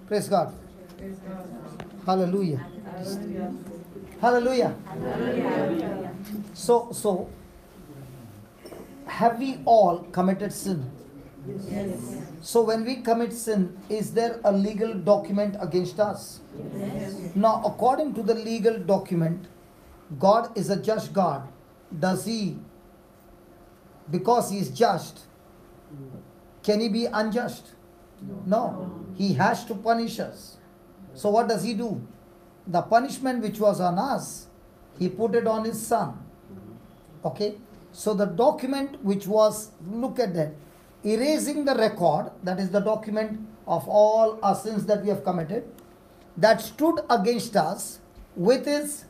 Praise God. Hallelujah. Hallelujah. So, have we all committed sin? Yes. So when we commit sin, is there a legal document against us? Yes. Now, according to the legal document, God is a just God. Does He, because He is just, can He be unjust? No. He has to punish us. So what does He do? The punishment which was on us, He put it on His Son. Okay? So the document which was, look at that, erasing the record, that is the document of all our sins that we have committed, that stood against us with His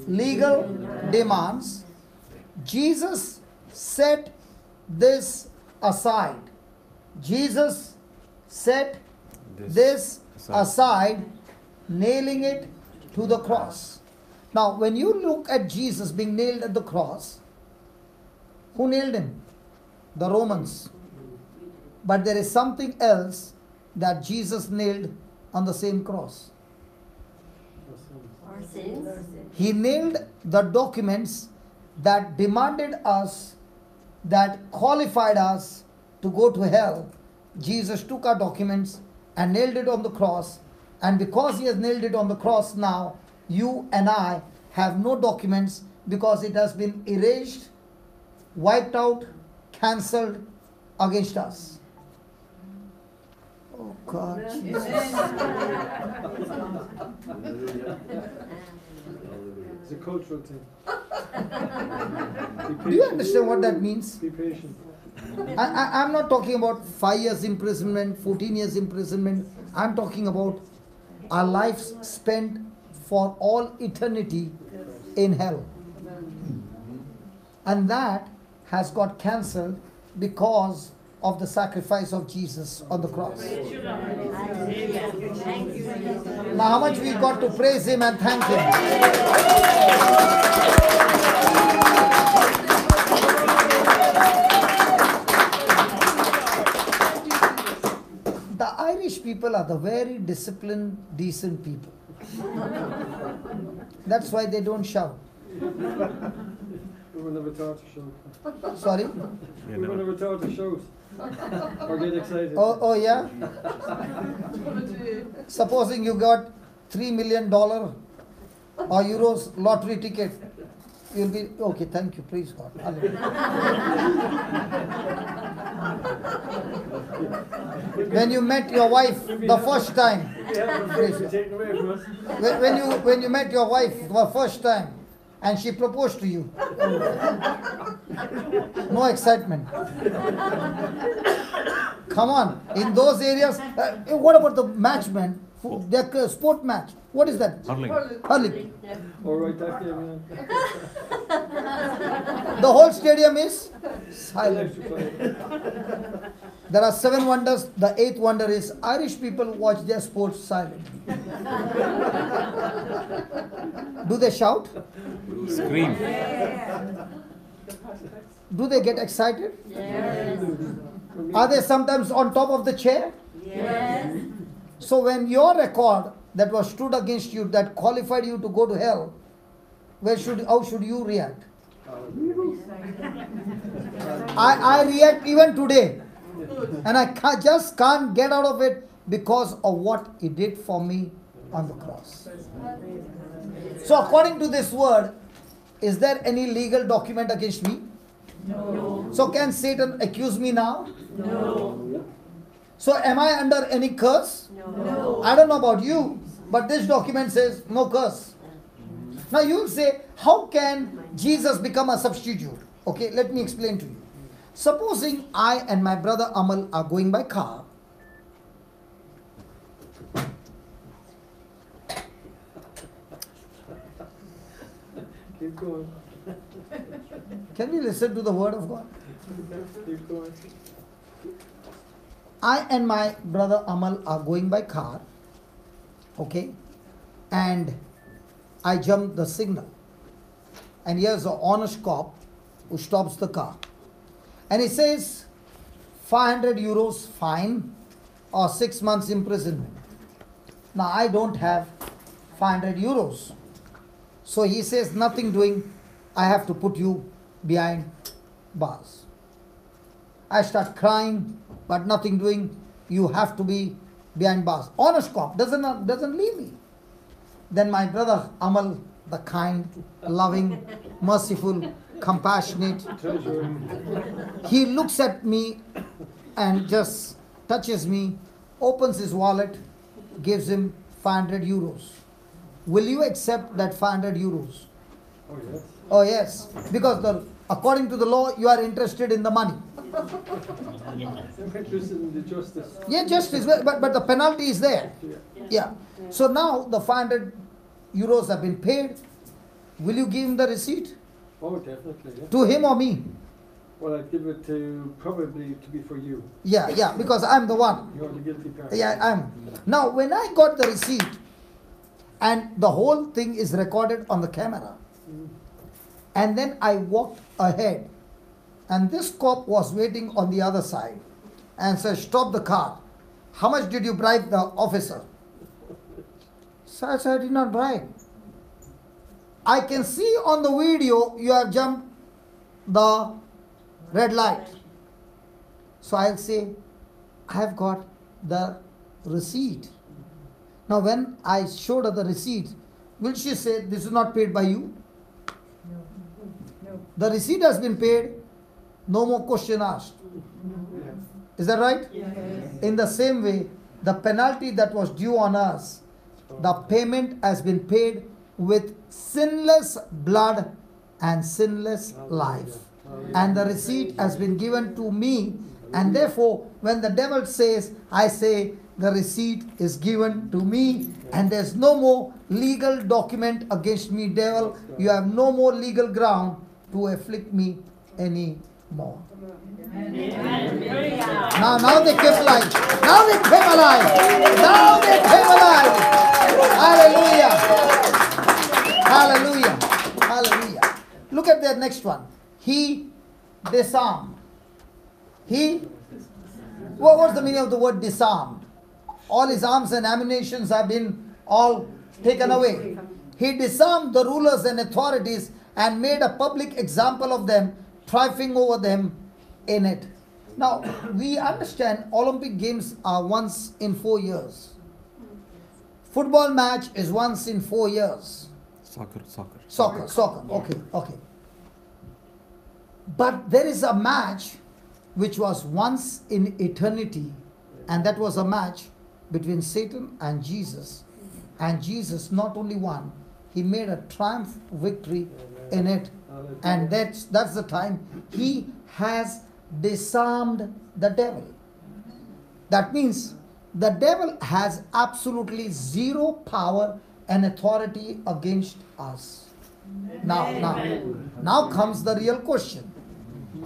legal demands, Jesus set this aside. Jesus set this aside, nailing it to the cross. Now, when you look at Jesus being nailed at the cross, who nailed Him? The Romans. But there is something else that Jesus nailed on the same cross. Our sins. He nailed the documents that demanded us, that qualified us to go to hell. Jesus took our documents and nailed it on the cross. And because He has nailed it on the cross now, you and I have no documents because it has been erased, wiped out, cancelled against us. Oh God, Jesus. It's a cultural thing. Do you understand what that means? Be patient. I'm not talking about 5 years imprisonment, 14 years imprisonment. I'm talking about our lives spent for all eternity in hell. And that has got cancelled because of the sacrifice of Jesus on the cross. Now how much we got to praise Him and thank Him. The Irish people are the very disciplined, decent people. That's why they don't shout. We were never taught to shout. Sorry? We were never taught to shout. Or get excited. Oh yeah? Supposing you got $3 million or euros lottery ticket, you'll be, okay, thank you, praise God. When you met your wife the first time, praise God. Taken away from us. When you met your wife the first time and she proposed to you, no excitement. Come on, in those areas, what about the matchman? Their sport match. What is that? Hurling. Hurling. All right, that game, The whole stadium is silent. yeah. There are 7 wonders. The 8th wonder is Irish people watch their sports silently. Do they shout? Scream. Do they get excited? Yes. Are they sometimes on top of the chair? Yes. So when your record that was stood against you, that qualified you to go to hell, how should you react? I react even today. And I just can't get out of it because of what He did for me on the cross. So according to this word, is there any legal document against me? No. So can Satan accuse me now? No. So am I under any curse? No. I don't know about you, but this document says no curse. Now you will say, how can Jesus become a substitute? Okay, let me explain to you. Supposing I and my brother Amal are going by car. Keep going. Can we listen to the word of God? Keep going. I and my brother Amal are going by car. Okay, and I jump the signal. And here's an honest cop who stops the car. And he says, 500 euros fine or 6 months imprisonment. Now I don't have 500 euros. So he says, nothing doing, I have to put you behind bars. I start crying, but nothing doing, you have to be behind bars. Honest cop, doesn't leave me. Then my brother Amal, the kind, loving, merciful, compassionate, he looks at me and just touches me, opens his wallet, gives him 500 euros. Will you accept that 500 euros? Oh, yes. Oh yes, because according to the law, you are interested in the money. I'm interested in the justice. Yeah, justice, but the penalty is there. Yeah. So now the 500 euros have been paid. Will you give him the receipt? Oh, definitely. Yeah. To him or me? Well, I'd give it probably to be for you. Yeah, because I'm the one. You're the guilty party. Yeah, I'm. Now, when I got the receipt, and the whole thing is recorded on the camera, and then I walked ahead, and this cop was waiting on the other side, and said, stop the car. How much did you bribe the officer? So I said, I did not bribe. I can see on the video you have jumped the red light. So I'll say, I have got the receipt. Now when I showed her the receipt, will she say, this is not paid by you? No. The receipt has been paid, no more question asked. Is that right? Yes. In the same way, the penalty that was due on us, the payment has been paid with sinless blood and sinless life. And the receipt has been given to me. And therefore, when the devil says, I say, the receipt is given to me, and there's no more legal document against me, devil. You have no more legal ground to afflict me anymore. Now they came alive. Now they came alive. Now they came alive. Hallelujah. Hallelujah. Hallelujah. Look at the next one. He disarmed. What's the meaning of the word disarmed? All his arms and ammunitions have been all taken away. He disarmed the rulers and authorities and made a public example of them, triumphing over them in it. Now, we understand Olympic Games are once in 4 years. Football match is once in 4 years. Soccer. Okay. But there is a match which was once in eternity, and that was a match between Satan and Jesus. And Jesus not only won, he made a triumph victory in it. And that's the time he has disarmed the devil. That means the devil has absolutely 0 power and authority against us. Now comes the real question.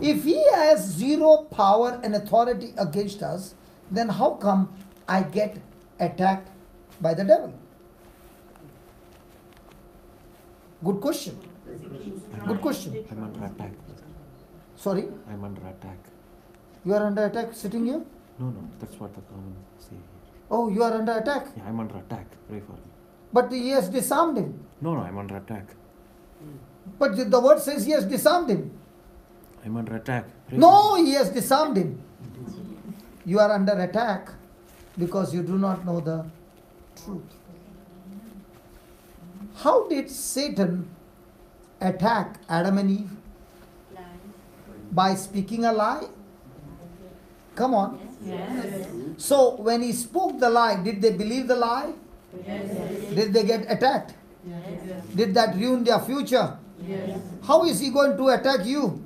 If he has 0 power and authority against us, then how come I get attacked by the devil? Good question. Good question. I'm under attack. Sorry? I'm under attack. You are under attack sitting here? No, that's what the common say here. Oh, you are under attack. Yeah, I'm under attack. Pray for me. But he has disarmed him. No, I'm under attack. But the word says he has disarmed him. I'm under attack. Pray No, he has disarmed him. You are under attack because you do not know the truth. How did Satan attack Adam and Eve? By speaking a lie? Come on. Yes. So when he spoke the lie, did they believe the lie? Yes. Did they get attacked? Yes. Did that ruin their future? Yes. How is he going to attack you?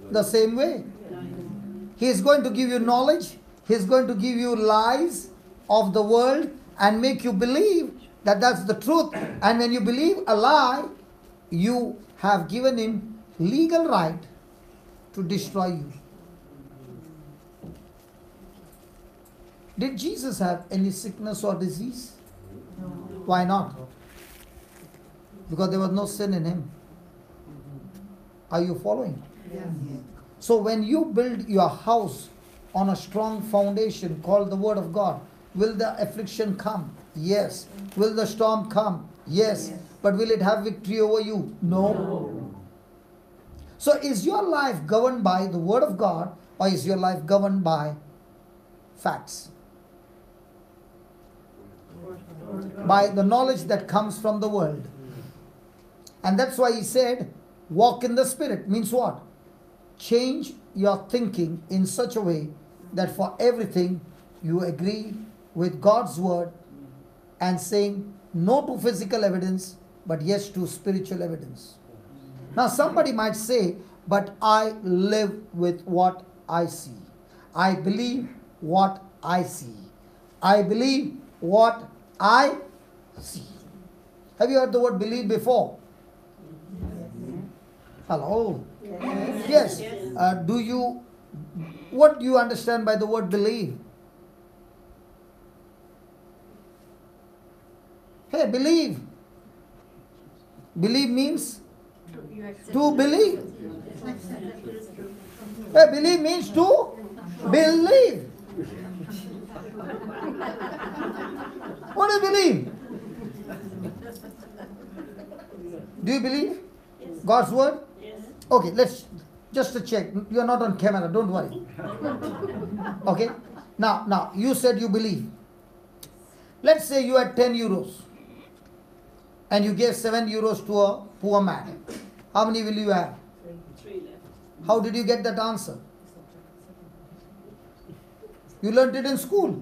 The same way. He is going to give you knowledge. He is going to give you lies of the world and make you believe that that's the truth. And when you believe a lie, you have given him legal right to destroy you. Did Jesus have any sickness or disease? No. Why not? Because there was no sin in him. Are you following? Yes. So when you build your house on a strong foundation called the Word of God, Will the affliction come? Yes. Will the storm come? Yes. But will it have victory over you? No. So is your life governed by the Word of God, or is your life governed by facts? By the knowledge that comes from the world. And that's why he said, walk in the Spirit. Means what? Change your thinking in such a way that for everything you agree with God's word and saying no to physical evidence, but yes to spiritual evidence. Now somebody might say, but I live with what I see. I believe what I see. I believe what I see. Have you heard the word believe before? Hello? Yes. What do you understand by the word believe? Hey, believe. Believe means to believe. Hey, believe means to believe. What do you believe? Do you believe God's word? Okay, let's just to check. You are not on camera, don't worry. Okay? Now, you said you believe. Let's say you had 10 euros and you gave 7 euros to a poor man. How many will you have? 3 left. How did you get that answer? You learned it in school.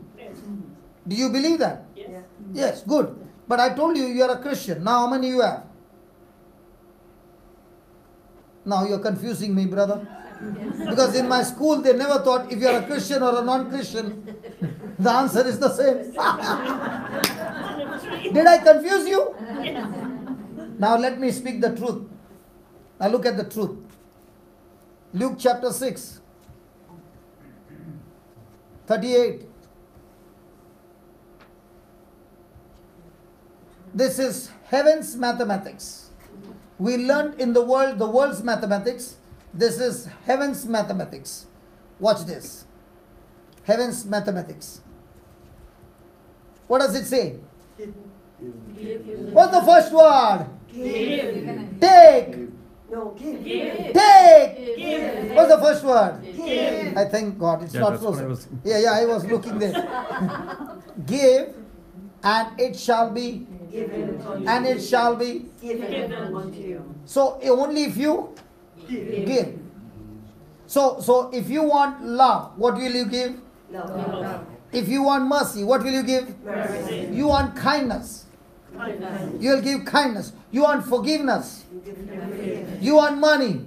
Do you believe that? Yes. Yes, good. But I told you you are a Christian. Now how many you have? Now you are confusing me, brother. Because in my school they never thought if you are a Christian or a non-Christian, the answer is the same. Did I confuse you? Now let me speak the truth. Now look at the truth. Luke chapter 6, 38. This is heaven's mathematics. We learned in the world's mathematics. This is heaven's mathematics. Watch this. Heaven's mathematics. What does it say? What's the first word? Give. Take. No, give. Take. Give. What's the first word? Give. I thank God it's Yeah, not that's what I close. was- Yeah, I was looking there. Give, and it shall be, Given unto and you. it shall be. Given unto you. So only if you give. So if you want love, what will you give? Love. If you want mercy, what will you give? Mercy. You want kindness, Kindness. you will give kindness. You want forgiveness, Forgiveness. you want money.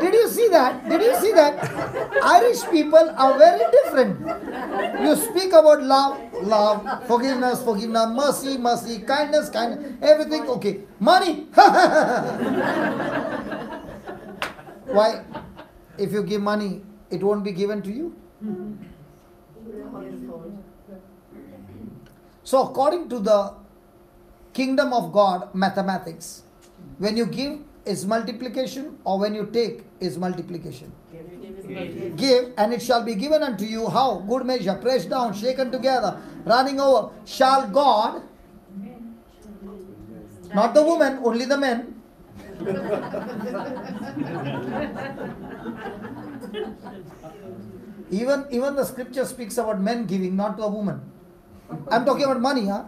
Did you see that? Did you see that? Irish people are very different. You speak about love, forgiveness, mercy, kindness, everything okay. Money. Why? If you give money, it won't be given to you. So according to the kingdom of God mathematics, when you give is multiplication, or when you take is multiplication. Give and it shall be given unto you. How? Good measure, pressed down, shaken together, running over. Shall God, not the woman, only the men. Even the scripture speaks about men giving, not to a woman. I'm talking about money, huh?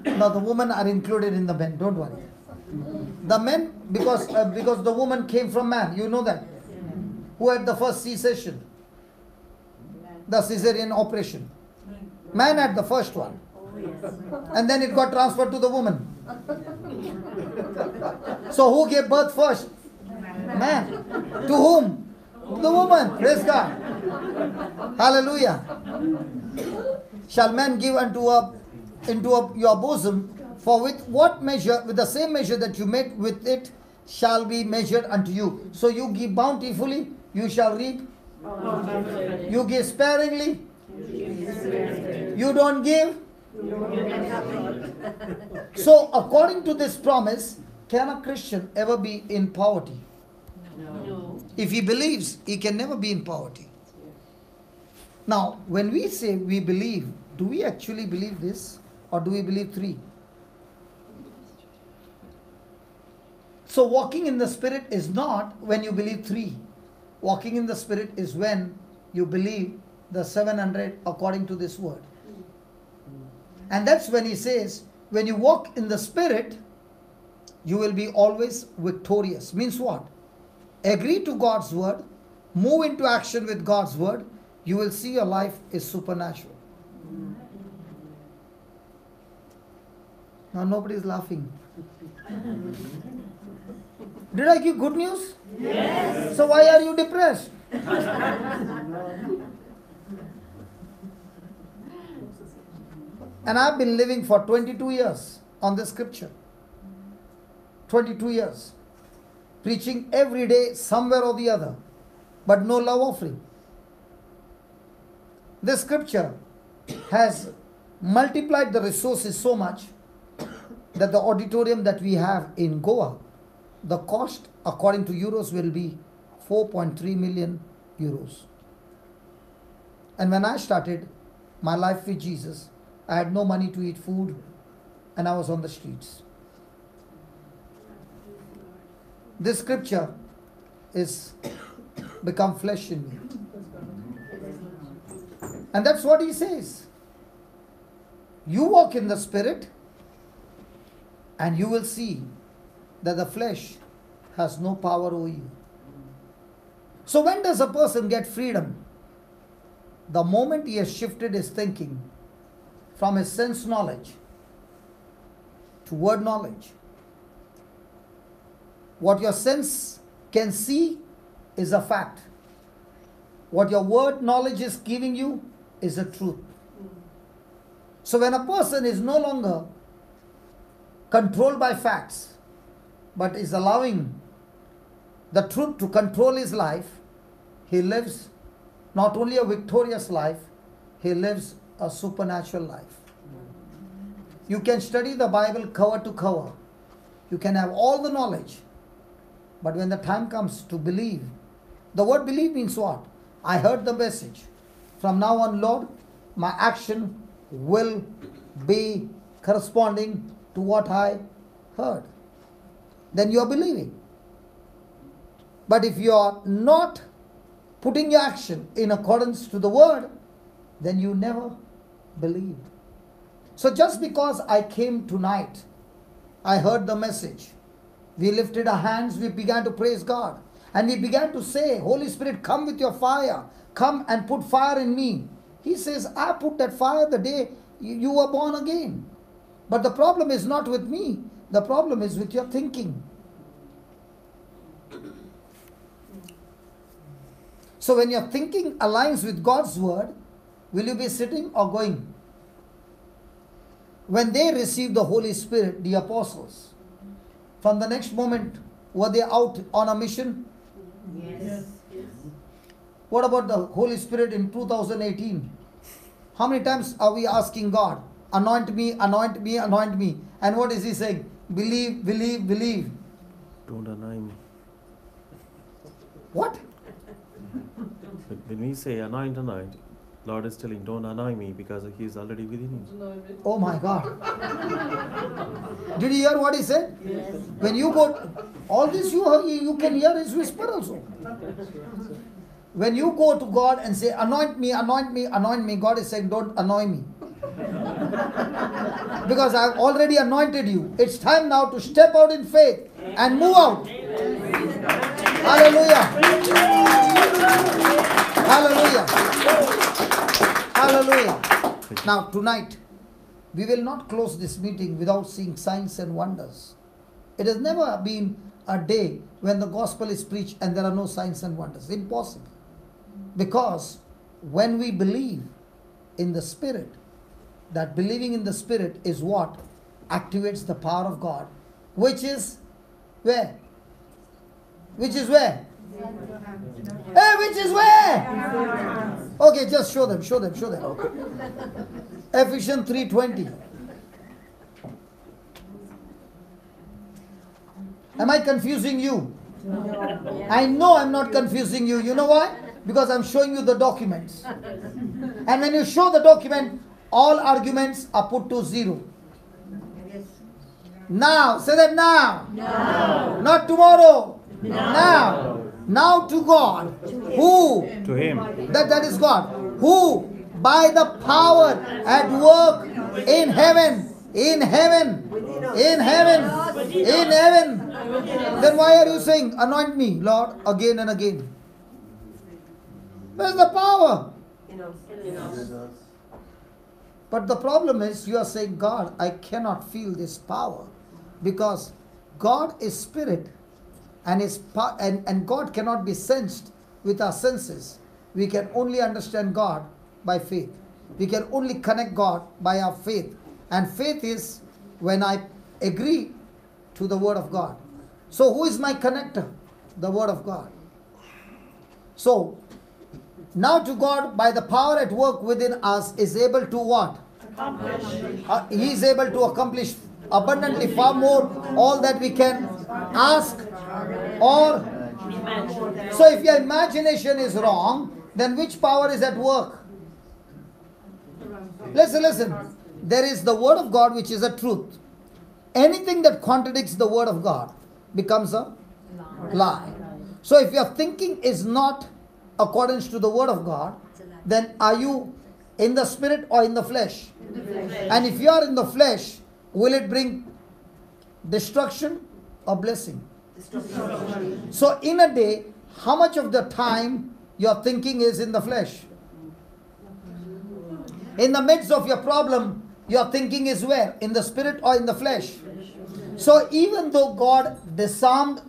No, the women are included in the men, don't worry. The men, because the woman came from man, you know that. Who had the first C-section? The cesarean operation. Man had the first one. And then it got transferred to the woman. So who gave birth first? Man. To whom? The woman. Praise God. Hallelujah. Shall man give into your bosom, for with what measure, with the same measure that you make with it, shall be measured unto you. So you give bountifully, you shall reap. You give sparingly, you don't give. So according to this promise, can a Christian ever be in poverty? No. If he believes, he can never be in poverty. Now, when we say we believe, do we actually believe this or do we believe three? So walking in the Spirit is not when you believe three. Walking in the Spirit is when you believe the 700 according to this word. And that's when he says, when you walk in the Spirit, you will be always victorious. Means what? Agree to God's word, move into action with God's word, you will see your life is supernatural. Now nobody is laughing. Did I give good news? Yes. So why are you depressed? And I've been living for 22 years on this scripture. 22 years. Preaching every day somewhere or the other. But no love offering. This scripture has multiplied the resources so much that the auditorium that we have in Goa, the cost according to euros will be 4.3 million euros. And when I started my life with Jesus, I had no money to eat food and I was on the streets. This scripture is become flesh in me. And that's what he says. You walk in the Spirit and you will see that the flesh has no power over you. So when does a person get freedom? The moment he has shifted his thinking from his sense knowledge to word knowledge. What your sense can see is a fact. What your word knowledge is giving you is a truth. So when a person is no longer controlled by facts, but is allowing the truth to control his life, he lives not only a victorious life, he lives a supernatural life. You can study the Bible cover to cover. You can have all the knowledge. But when the time comes to believe, the word believe means what? I heard the message. From now on, Lord, my action will be corresponding to what I heard. Then you are believing. But if you are not putting your action in accordance to the word, then you never believe. So just because I came tonight, I heard the message. We lifted our hands, we began to praise God. And we began to say, Holy Spirit, come with your fire. Come and put fire in me. He says, I put that fire the day you were born again. But the problem is not with me. The problem is with your thinking. So when your thinking aligns with God's word, will you be sitting or going? When they received the Holy Spirit, the apostles, from the next moment, were they out on a mission? Yes. What about the Holy Spirit in 2018? How many times are we asking God, anoint me, anoint me, anoint me? And what is he saying? Believe, believe, believe. Don't anoint me. What? But when we say anoint, Lord is telling, don't anoint me because He is already within you. Oh my God. Did you hear what he said? Yes. When you go, all this you can hear his whisper also. When you go to God and say, anoint me, anoint me, anoint me, God is saying, don't annoy me. Because I've already anointed you. It's time now to step out in faith and move out. Hallelujah. Hallelujah. Hallelujah. Now tonight, we will not close this meeting without seeing signs and wonders. It has never been a day when the gospel is preached and there are no signs and wonders. Impossible. Because when we believe in the Spirit, that believing in the Spirit is what activates the power of God, which is where? Which is where? Hey, which is where? Okay, just show them. Okay. Ephesians 3:20. Am I confusing you? I know I'm not confusing you. You know why? Because I'm showing you the documents. And when you show the document, all arguments are put to zero. Now, say that now. No. Not tomorrow. No. Now. Now to God. Who? To him. That is God. Who? By the power at work in heaven. In heaven. In heaven. In heaven. Then why are you saying, anoint me, Lord, again and again? Where's the power? But the problem is, you are saying, God, I cannot feel this power. Because God is spirit. And God cannot be sensed with our senses. We can only understand God by faith. We can only connect God by our faith. And faith is when I agree to the word of God. So who is my connector? The word of God. So, now to God, by the power at work within us, is able to what? He is able to accomplish abundantly far more all that we can ask or. So if your imagination is wrong, then which power is at work? Listen. There is the word of God, which is a truth. Anything that contradicts the word of God becomes a lie. So if your thinking is not accordance to the word of God, then are you in the spirit or in the flesh? And if you are in the flesh, will it bring destruction or blessing? So in a day, how much of the time your thinking is in the flesh? In the midst of your problem, your thinking is where? In the spirit or in the flesh? So even though God disarmed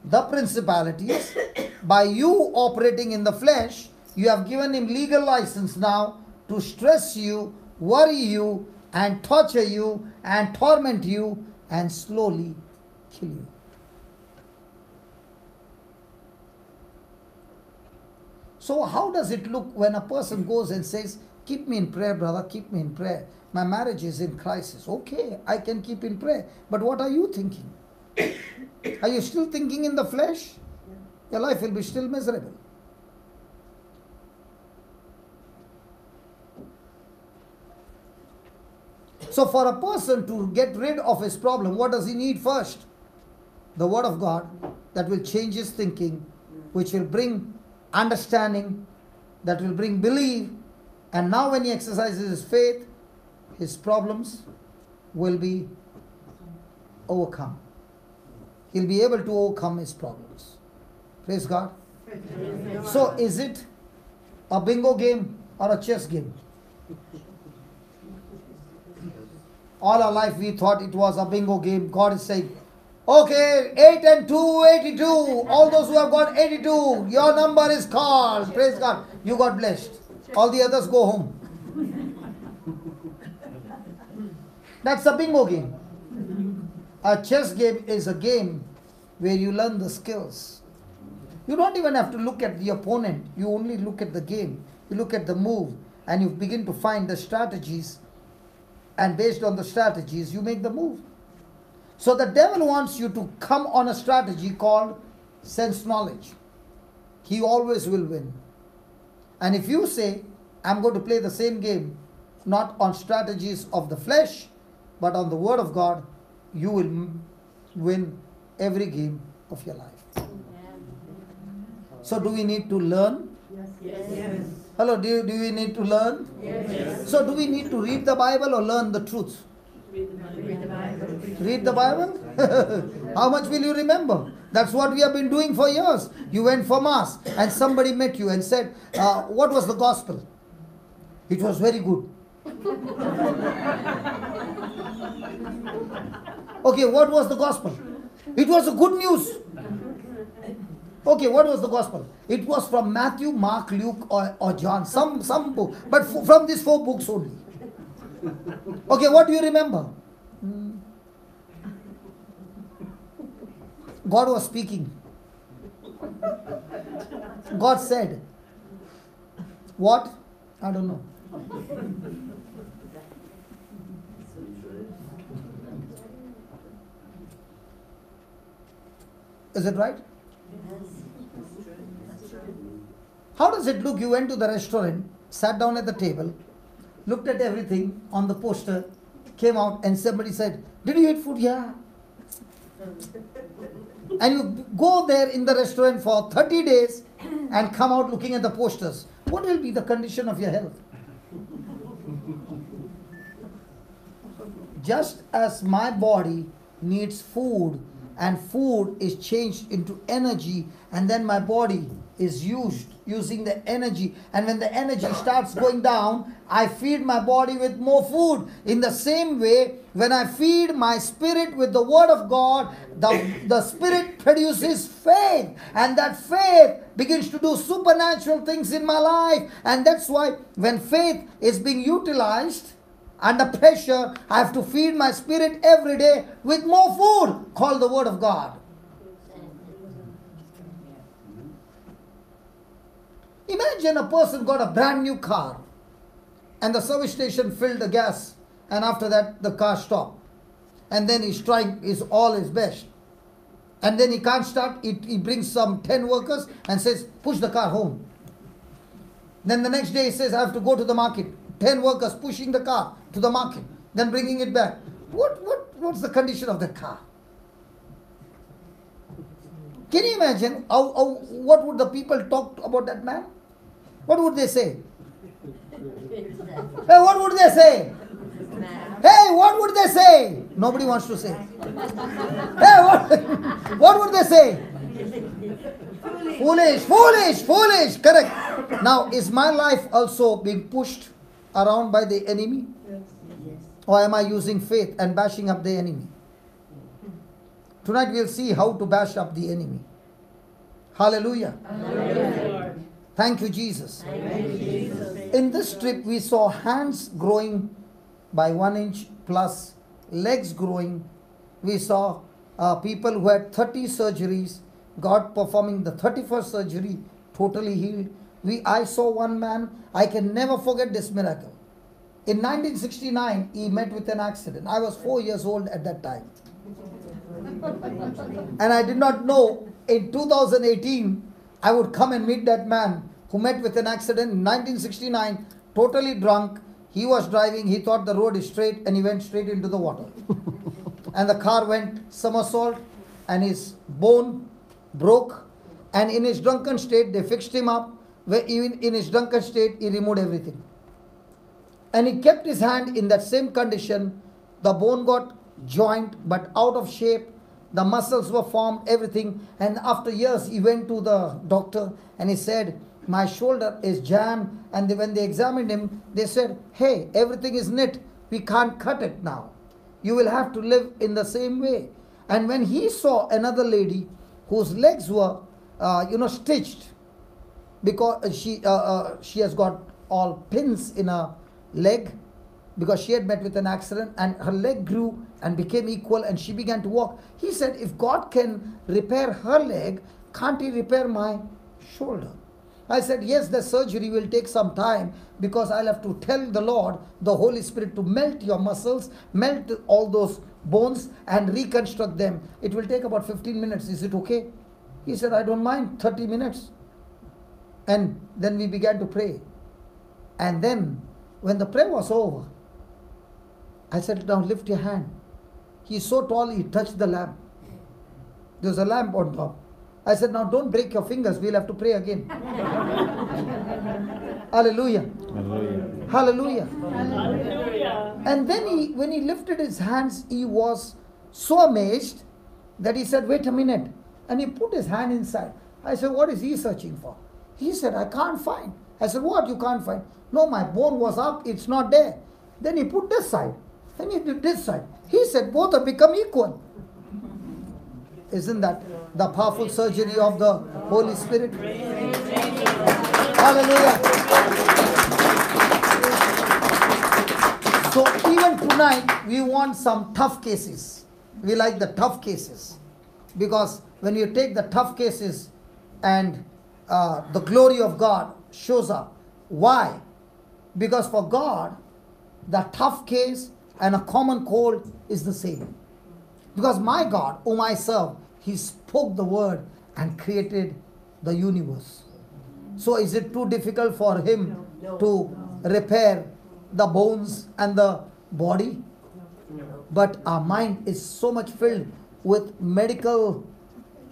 the principalities, by you operating in the flesh, you have given him legal license now to stress you, worry you, and torture you, and torment you, and slowly kill you. So how does it look when a person goes and says, keep me in prayer, brother, keep me in prayer. My marriage is in crisis. Okay, I can keep in prayer. But what are you thinking? Are you still thinking in the flesh? Your life will be still miserable. So for a person to get rid of his problem, what does he need first? The word of God that will change his thinking, which will bring understanding, that will bring belief. And now when he exercises his faith, his problems will be overcome. He'll be able to overcome his problems. Praise God. So is it a bingo game or a chess game? All our life we thought it was a bingo game. God is saying, okay, 8 and 2, 82. All those who have got 82, your number is called. Praise God. You got blessed. All the others go home. That's a bingo game. A chess game is a game where you learn the skills. You don't even have to look at the opponent. You only look at the game. You look at the move and you begin to find the strategies, and based on the strategies you make the move. So the devil wants you to come on a strategy called sense knowledge. He always will win. And if you say, I'm going to play the same game, not on strategies of the flesh, but on the word of God, you will win every game of your life. So do we need to learn? Yes. Hello, do we need to learn? Yes. So do we need to read the Bible or learn the truth? Read the Bible. Read the Bible? How much will you remember? That's what we have been doing for years. You went for mass and somebody met you and said, what was the gospel? It was very good. Okay, what was the gospel? It was a good news. Okay, what was the gospel? It was from Matthew, Mark, Luke, or John, some book, but from these 4 books only. Okay, what do you remember? God was speaking. God said, what? I don't know. Is it right? How does it look? You went to the restaurant, sat down at the table, looked at everything on the poster, came out and somebody said, "Did you eat food?" "Yeah." And you go there in the restaurant for 30 days and come out looking at the posters. What will be the condition of your health? Just as my body needs food and food is changed into energy, and then my body is using the energy, and when the energy starts going down, I feed my body with more food. In the same way, when I feed my spirit with the word of God, the spirit produces faith, and that faith begins to do supernatural things in my life. And that's why when faith is being utilized under pressure, I have to feed my spirit every day with more food called the word of God. Imagine a person got a brand new car and the service station filled the gas, and after that the car stopped, and then he's trying all his best, and then he can't start. He brings some 10 workers and says, "Push the car home." Then the next day he says, "I have to go to the market." 10 workers pushing the car to the market, then bringing it back. What's the condition of the car? Can you imagine what would the people talk about that man? What would they say? Hey, what would they say? Hey, what would they say? Nobody wants to say. Hey, what would they say? Foolish. Correct. Now, is my life also being pushed around by the enemy? Or am I using faith and bashing up the enemy? Tonight we'll see how to bash up the enemy. Hallelujah. Hallelujah. Thank you, Jesus. Thank you, Jesus. In this strip, we saw hands growing by 1 inch plus, legs growing. We saw people who had 30 surgeries, God performing the 31st surgery, totally healed. I saw one man, I can never forget this miracle. In 1969, he met with an accident. I was 4 years old at that time. And I did not know in 2018 I would come and meet that man who met with an accident in 1969, totally drunk. He was driving, he thought the road is straight, and he went straight into the water. And the car went somersault and his bone broke. And in his drunken state, they fixed him up. Where even in his drunken state, he removed everything. And he kept his hand in that same condition. The bone got joint but out of shape. The muscles were formed, everything. And after years, he went to the doctor and he said, "My shoulder is jammed." And when they examined him, they said, "Hey, everything is knit. We can't cut it now. You will have to live in the same way." And when he saw another lady whose legs were, stitched, because she has got all pins in her leg, because she had met with an accident, and her leg grew and became equal and she began to walk. He said, "If God can repair her leg, can't he repair my shoulder?" I said, "Yes, the surgery will take some time, because I'll have to tell the Lord, the Holy Spirit, to melt your muscles, melt all those bones and reconstruct them. It will take about 15 minutes. Is it okay?" He said, "I don't mind 30 minutes. And then we began to pray. And then when the prayer was over, I said, "Now lift your hand." He's so tall, he touched the lamp. There's a lamp on top. I said, "Now don't break your fingers. We'll have to pray again." Hallelujah. Hallelujah. Hallelujah. Hallelujah. And then when he lifted his hands, he was so amazed that he said, "Wait a minute." And he put his hand inside. I said, "What is he searching for?" He said, "I can't find." I said, "What you can't find?" "No, my bone was up. It's not there." Then he put this side. And he did this side. He said, "Both have become equal." Isn't that the powerful surgery of the Holy Spirit? Hallelujah. So even tonight, we want some tough cases. We like the tough cases. Because when you take the tough cases and the glory of God shows up. Why? Because for God, the tough case and a common cold is the same. Because my God, whom I serve, He spoke the word and created the universe. So is it too difficult for him to repair the bones and the body? But our mind is so much filled with medical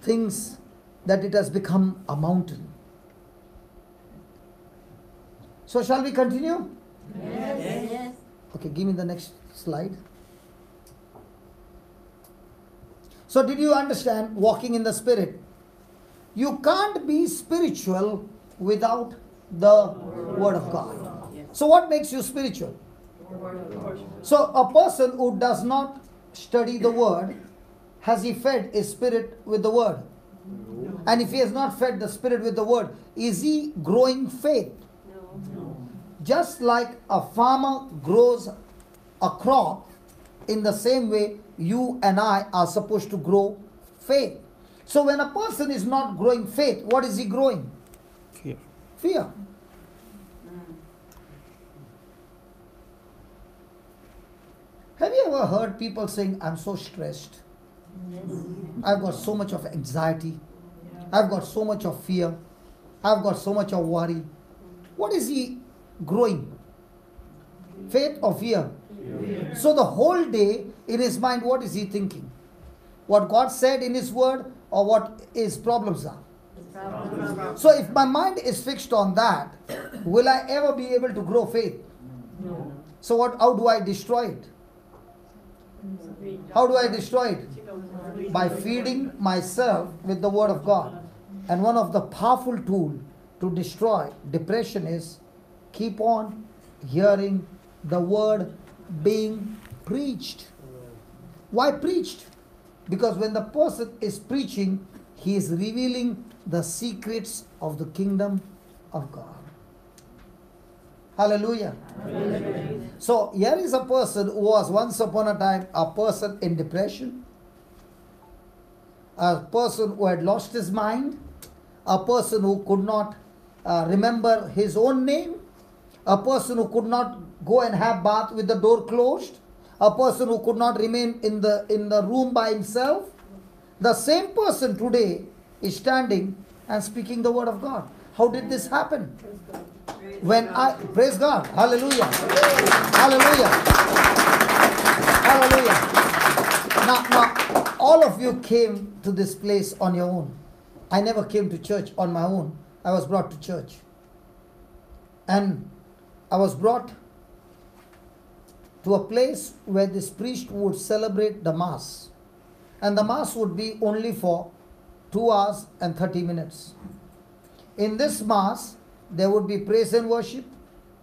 things that it has become a mountain. So shall we continue? Yes. Okay, give me the next slide. So did you understand walking in the Spirit? You can't be spiritual without the Word of God. So what makes you spiritual? So a person who does not study the Word, has he fed his spirit with the Word? And if he has not fed the Spirit with the Word, is he growing faith? Just like a farmer grows a crop, in the same way you and I are supposed to grow faith. So when a person is not growing faith, what is he growing? Fear. Fear. Have you ever heard people saying, I'm so stressed, I've got so much of anxiety, I've got so much of fear, I've got so much of worry? What is he growing? Faith or fear? So the whole day in his mind, what is he thinking? What God said in his word or what his problems are? So if my mind is fixed on that, will I ever be able to grow faith? So how do I destroy it? How do I destroy it? By feeding myself with the word of God. And one of the powerful tools to destroy depression is keep on hearing the word being preached. Why preached? Because when the person is preaching, he is revealing the secrets of the kingdom of God. Hallelujah. So here is a person who was once upon a time a person in depression, a person who had lost his mind, a person who could not remember his own name, a person who could not go and have bath with the door closed, a person who could not remain in the room by himself. The same person today is standing and speaking the word of God. How did this happen? Praise God. Hallelujah. Hallelujah. Hallelujah. Now, all of you came to this place on your own. I never came to church on my own. I was brought to church. And I was brought to a place where this priest would celebrate the Mass. And the Mass would be only for 2 hours and 30 minutes. In this Mass, there would be praise and worship,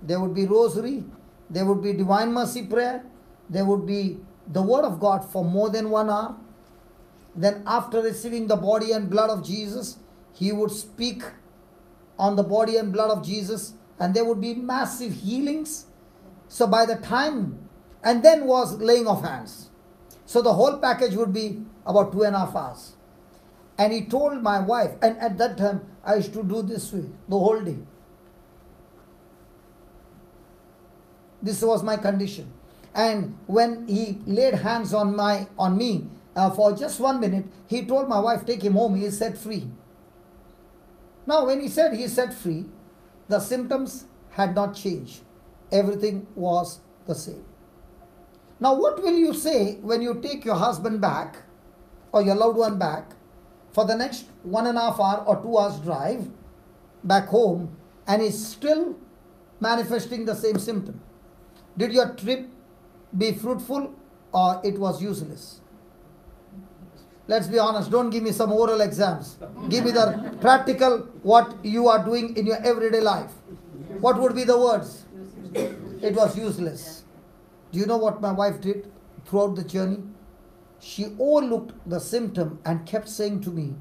there would be rosary, there would be divine mercy prayer, there would be the word of God for more than 1 hour. Then after receiving the body and blood of Jesus, he would speak on the body and blood of Jesus, and there would be massive healings. So by the time, and then was laying of hands. So the whole package would be about 2.5 hours. And he told my wife, and at that time I used to do this way the whole day. This was my condition. And when he laid hands on me for just 1 minute, he told my wife, take him home, he is set free. Now when he said he is set free, the symptoms had not changed. Everything was the same. Now what will you say when you take your husband back or your loved one back for the next 1.5 hour or 2 hours drive back home and is still manifesting the same symptom? Did your trip be fruitful or it was useless? Let's be honest, don't give me some oral exams. Give me the practical, what you are doing in your everyday life. What would be the words? It was useless. Do you know what my wife did throughout the journey? She overlooked the symptom and kept saying to me,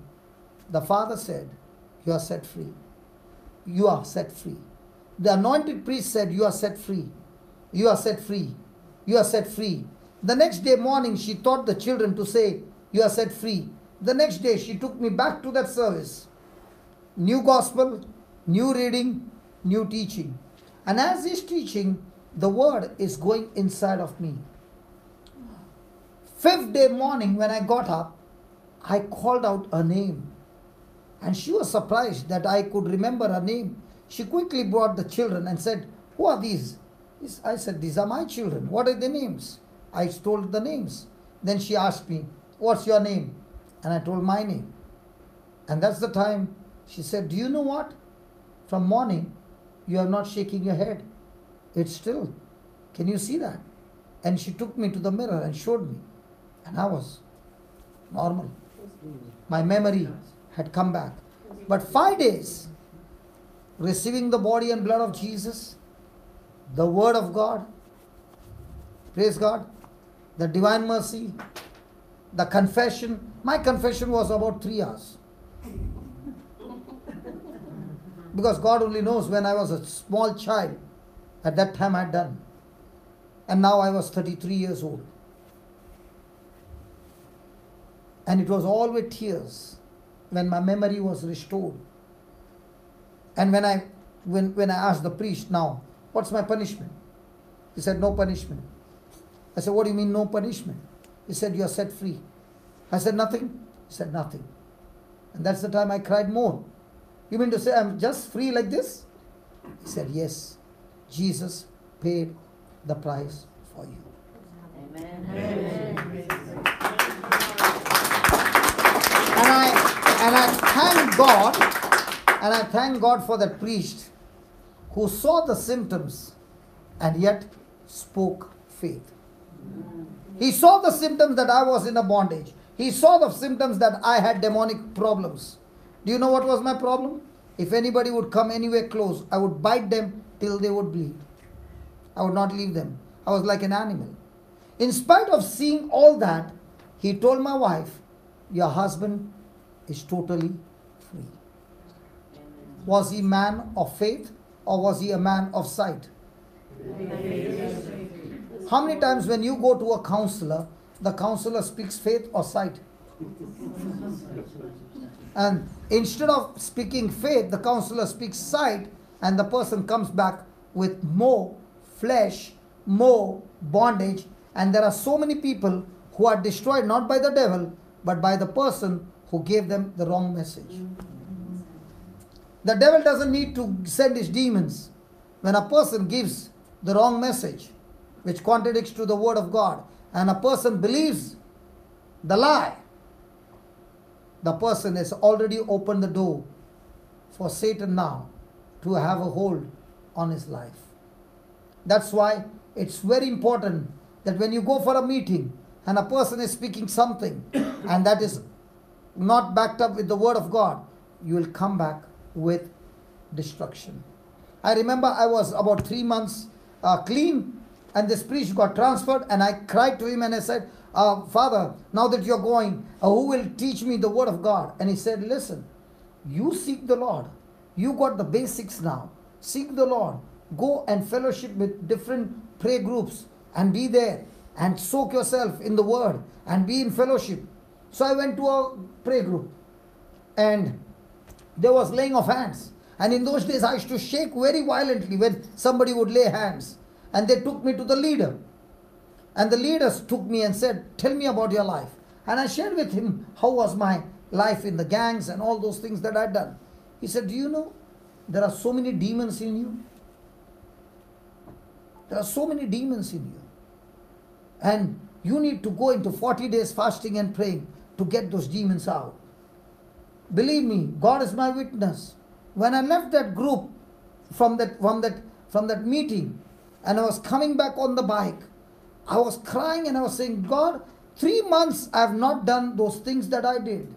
the Father said, you are set free. You are set free. The anointed priest said, you are set free. You are set free. You are set free. The next day morning, she taught the children to say, you are set free. The next day, she took me back to that service. New gospel, new reading, new teaching. And as he's teaching, the word is going inside of me. 5th day morning when I got up, I called out her name. And she was surprised that I could remember her name. She quickly brought the children and said, "Who are these?" I said, "These are my children. What are their names?" I told the names. Then she asked me, "What's your name?" And I told my name. And that's the time she said, "Do you know what? From morning, you are not shaking your head. It's still. Can you see that?" And she took me to the mirror and showed me. And I was normal. My memory had come back. But 5 days, receiving the body and blood of Jesus, the word of God, praise God, the divine mercy, the confession. My confession was about 3 hours. Because God only knows when I was a small child, at that time I had done. And now I was 33 years old. And it was all with tears when my memory was restored. And when I asked the priest, "Now, what's my punishment?" He said, "No punishment." I said, "What do you mean no punishment?" He said, "You are set free." I said, "Nothing?" He said, "Nothing." And that's the time I cried more. "You mean to say I'm just free like this?" He said, "Yes. Jesus paid the price for you." Amen. Amen. And I thank God for that priest who saw the symptoms and yet spoke faith. He saw the symptoms that I was in a bondage. He saw the symptoms that I had demonic problems. Do you know what was my problem? If anybody would come anywhere close, I would bite them till they would bleed. I would not leave them. I was like an animal. In spite of seeing all that, he told my wife, "Your husband is totally free." Was he a man of faith or was he a man of sight? How many times when you go to a counselor, the counselor speaks faith or sight? And instead of speaking faith, the counselor speaks sight, and the person comes back with more flesh, more bondage. And there are so many people who are destroyed not by the devil, but by the person who gave them the wrong message. The devil doesn't need to send his demons. When a person gives the wrong message, which contradicts to the word of God, and a person believes the lie, the person has already opened the door for Satan now to have a hold on his life. That's why it's very important that when you go for a meeting and a person is speaking something and that is not backed up with the word of God, you will come back with destruction. I remember I was about 3 months clean, and this priest got transferred, and I cried to him and I said, "Father, now that you're going, who will teach me the word of God?" And he said, "Listen, you seek the Lord. You got the basics now. Seek the Lord. Go and fellowship with different prayer groups and be there and soak yourself in the word and be in fellowship." So I went to a prayer group, and there was laying of hands. And in those days I used to shake very violently when somebody would lay hands. And they took me to the leader. And the leaders took me and said, "Tell me about your life." And I shared with him how was my life in the gangs and all those things that I'd done. He said, "Do you know there are so many demons in you? There are so many demons in you. And you need to go into 40 days fasting and praying to get those demons out." Believe me, God is my witness. When I left that group from that meeting, and I was coming back on the bike, I was crying and I was saying, "God, 3 months I have not done those things that I did.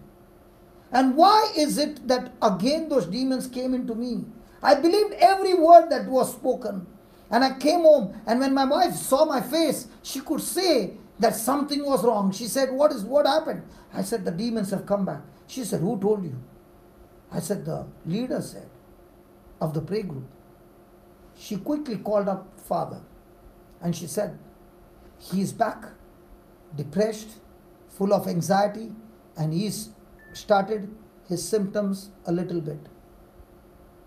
And why is it that again those demons came into me?" I believed every word that was spoken. And I came home, and when my wife saw my face, she could say that something was wrong. She said, what happened?" I said, "The demons have come back." She said, "Who told you?" I said, "The leader said, of the prayer group." She quickly called up Father, and she said, "He is back, depressed, full of anxiety, and he's started his symptoms a little bit."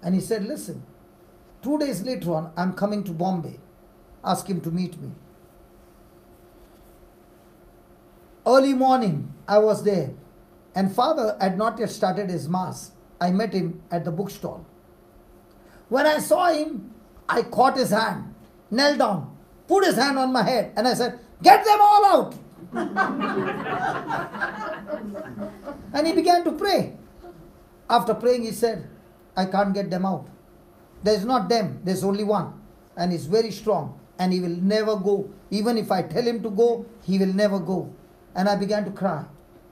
And he said, "Listen, 2 days later on, I'm coming to Bombay. Ask him to meet me." Early morning, I was there. And father had not yet started his mass. I met him at the bookstall. When I saw him, I caught his hand, knelt down, put his hand on my head, and I said, "Get them all out!" And he began to pray. After praying, he said, "I can't get them out. There's not them, there's only one. And he's very strong, and he will never go. Even if I tell him to go, he will never go." And I began to cry.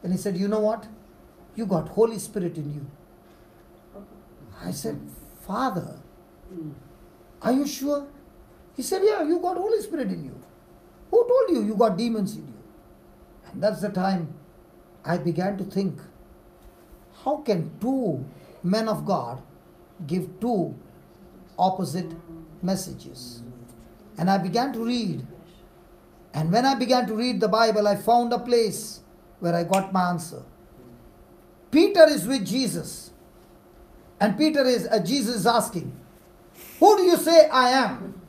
And he said, "You know what? You got Holy Spirit in you." I said, "Father, are you sure?" He said, "Yeah, you got Holy Spirit in you. Who told you you got demons in you?" And that's the time I began to think, how can two men of God give two opposite messages? And I began to read. And when I began to read the Bible, I found a place where I got my answer. Peter is with Jesus. And Jesus is asking, "Who do you say I am?"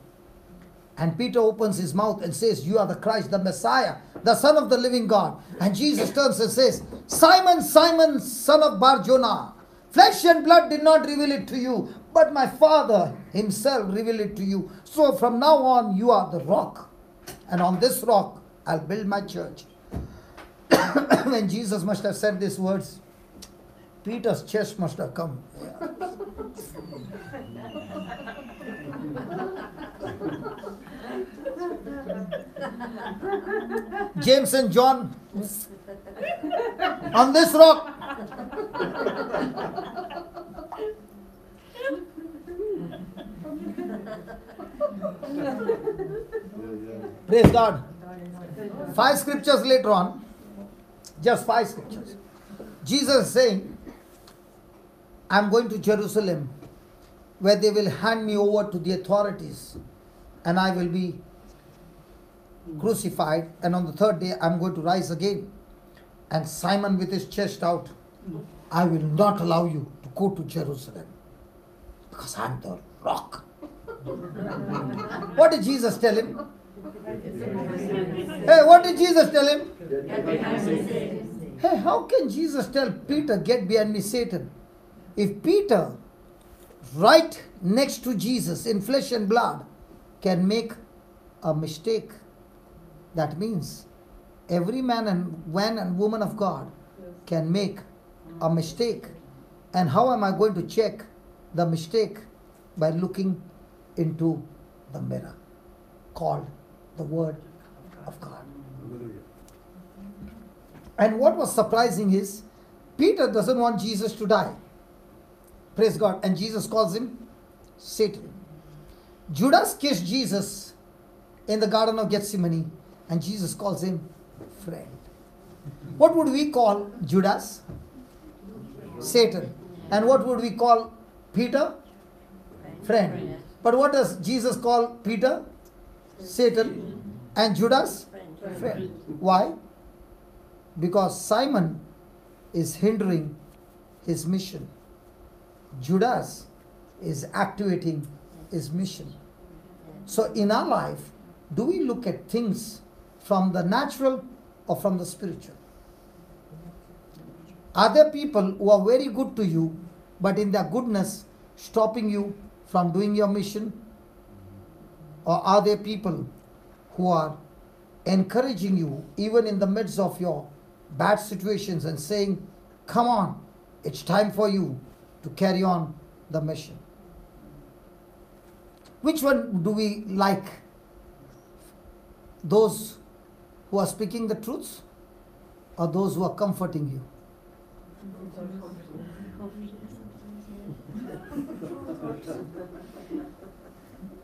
And Peter opens his mouth and says, "You are the Christ, the Messiah, the Son of the living God." And Jesus turns and says, "Simon, Simon, son of Bar-Jonah, flesh and blood did not reveal it to you, but my Father himself revealed it to you. So from now on, you are the rock. And on this rock, I'll build my church." When Jesus must have said these words, Peter's chest must have come. James and John, on this rock. Praise God. 5 scriptures later on, just 5 scriptures. Jesus is saying, "I'm going to Jerusalem, where they will hand me over to the authorities, and I will be crucified, and on the 3rd day I'm going to rise again." And Simon, with his chest out, "I will not allow you to go to Jerusalem, because I'm the rock." What did Jesus tell him? Hey, what did Jesus tell him? Hey, how can Jesus tell Peter, "Get behind me, Satan"? If Peter, right next to Jesus in flesh and blood, can make a mistake, that means every man and woman of God can make a mistake. And how am I going to check the mistake? By looking into the mirror called the Word of God. And what was surprising is, Peter doesn't want Jesus to die. Praise God. And Jesus calls him Satan. Judas kissed Jesus in the Garden of Gethsemane, and Jesus calls him friend. What would we call Judas? Satan. And what would we call Peter? Friend. But what does Jesus call Peter? Satan. And Judas? Friend. Why? Because Simon is hindering his mission. Judas is activating his mission. So in our life, do we look at things from the natural or from the spiritual? Are there people who are very good to you, but in their goodness stopping you from doing your mission? Or are there people who are encouraging you even in the midst of your bad situations and saying, "Come on, it's time for you to carry on the mission"? Which one do we like? Those who are speaking the truths, or those who are comforting you?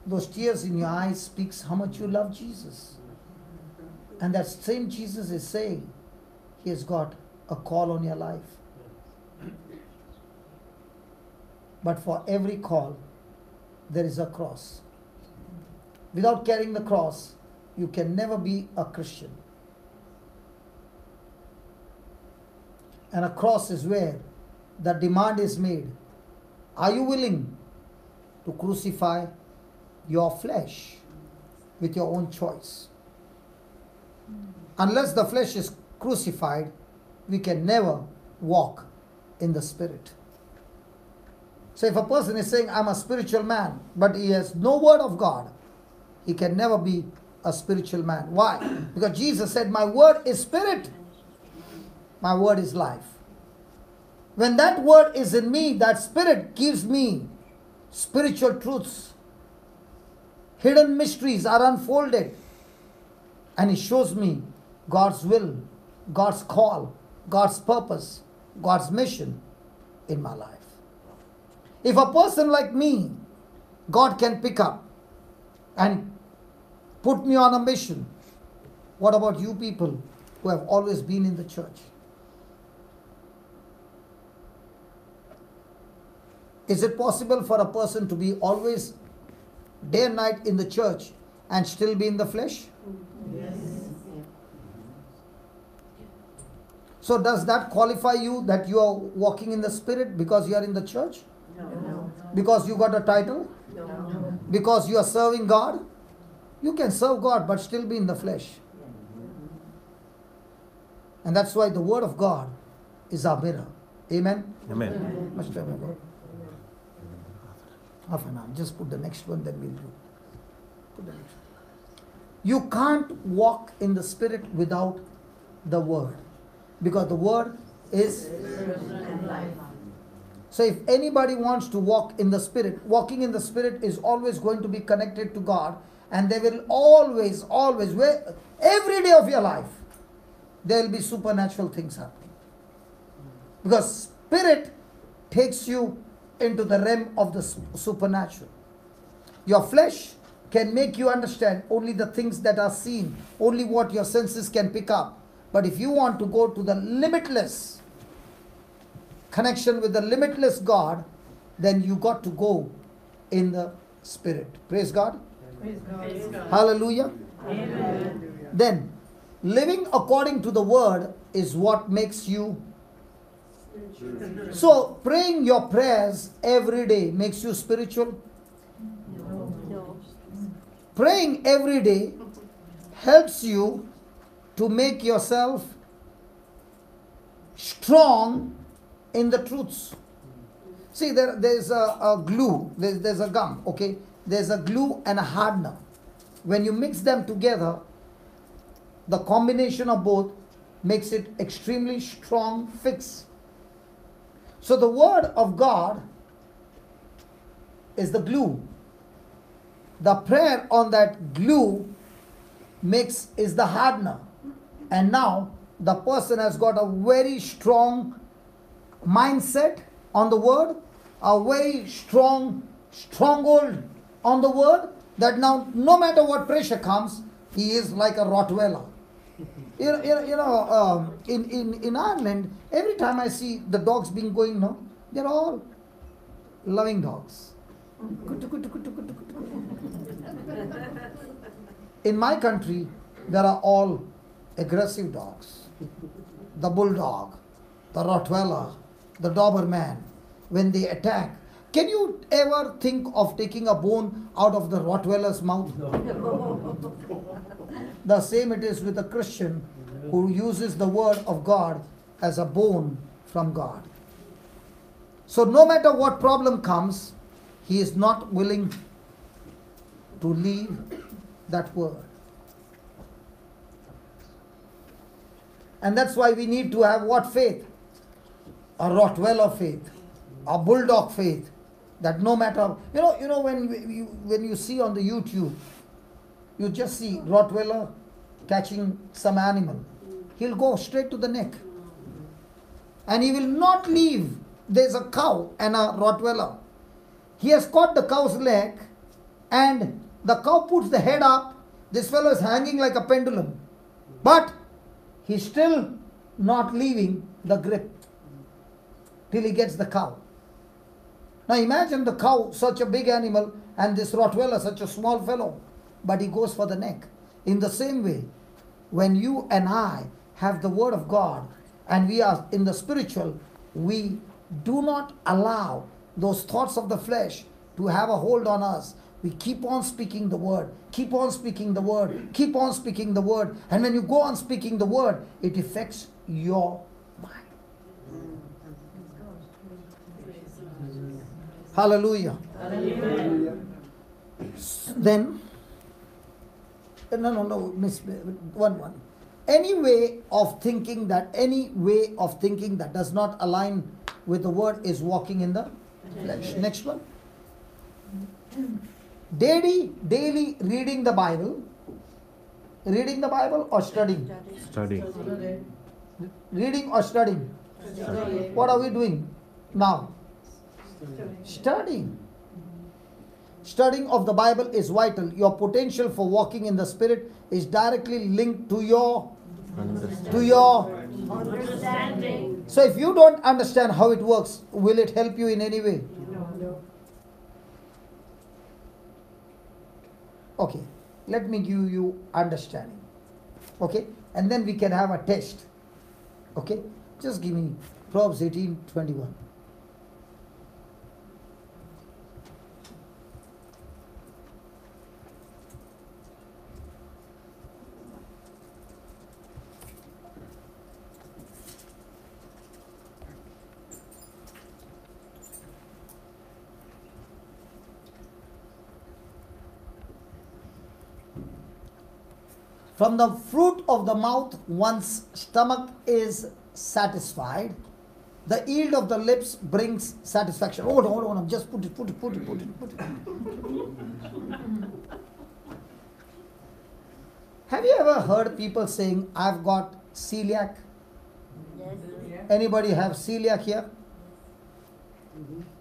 Those tears in your eyes speaks how much you love Jesus. And that same Jesus is saying, He has got a call on your life. But for every call, there is a cross. Without carrying the cross, you can never be a Christian. And a cross is where the demand is made. Are you willing to crucify your flesh with your own choice? Unless the flesh is crucified, we can never walk in the Spirit. So if a person is saying, I'm a spiritual man, but he has no word of God, he can never be a spiritual man. Why? Because Jesus said, my word is spirit, my word is life. When that word is in me, that spirit gives me spiritual truths. Hidden mysteries are unfolded. And it shows me God's will, God's call, God's purpose, God's mission in my life. If a person like me, God can pick up and put me on a mission, what about you people who have always been in the church? Is it possible for a person to be always day and night in the church and still be in the flesh? Yes. So does that qualify you that you are walking in the Spirit because you are in the church? No. Because you got a title? No. Because you are serving God? You can serve God but still be in the flesh. And that's why the Word of God is our mirror. Amen? Amen. Much time ago. Half an hour. Just put the next one, then we'll do. Put the next one. You can't walk in the Spirit without the Word. Because the Word is. And life. So if anybody wants to walk in the Spirit, walking in the Spirit is always going to be connected to God. And they will always, every day of your life, there will be supernatural things happening. Because Spirit takes you into the realm of the supernatural. Your flesh can make you understand only the things that are seen, only what your senses can pick up. But if you want to go to the limitless connection with the limitless God, then you got to go in the Spirit. Praise God. Praise God. Hallelujah. Amen. Then, living according to the Word is what makes you. So, praying your prayers every day makes you spiritual. No. Praying every day helps you to make yourself strong in the truths. See, there's a glue, there's a gum, okay? There's a glue and a hardener. When you mix them together, the combination of both makes it extremely strong fix. So the Word of God is the glue. The prayer on that glue is the hardener. And now the person has got a very strong mindset on the Word, a very strong stronghold on the Word, that now no matter what pressure comes, he is like a Rottweiler. In Ireland, every time I see the dogs being going, they're all loving dogs. In my country, there are all aggressive dogs. The bulldog, the Rottweiler, the Doberman. When they attack, can you ever think of taking a bone out of the Rottweiler's mouth? The same it is with a Christian who uses the Word of God as a bone from God. So no matter what problem comes, he is not willing to leave that Word. And that's why we need to have what faith? A Rottweiler faith, a bulldog faith. That no matter, when you see on the YouTube, you just see Rottweiler catching some animal. He'll go straight to the neck. And he will not leave. There's a cow and a Rottweiler. He has caught the cow's leg and the cow puts the head up. This fellow is hanging like a pendulum. But he's still not leaving the grip till he gets the cow. Now imagine the cow, such a big animal, and this Rottweiler, such a small fellow, but he goes for the neck. In the same way, when you and I have the Word of God and we are in the spiritual, we do not allow those thoughts of the flesh to have a hold on us. We keep on speaking the Word, keep on speaking the Word, keep on speaking the Word. And when you go on speaking the Word, it affects your mind. Hallelujah. Hallelujah. Then, no, miss one. Any way of thinking that does not align with the word is walking in the flesh. Next one. Daily reading the Bible. Reading the Bible or studying? Study. Reading or studying? Study. What are we doing now? Studying. Studying of the Bible is vital. Your potential for walking in the Spirit is directly linked to your Understanding. So if you don't understand how it works, will it help you in any way? No. Okay, let me give you understanding. Okay, and then we can have a test. Okay, just give me Proverbs 18:21. From the fruit of the mouth, one's stomach is satisfied. The yield of the lips brings satisfaction. Hold on. Just put it. Have you ever heard people saying, I've got celiac? Yes. Anybody have celiac here?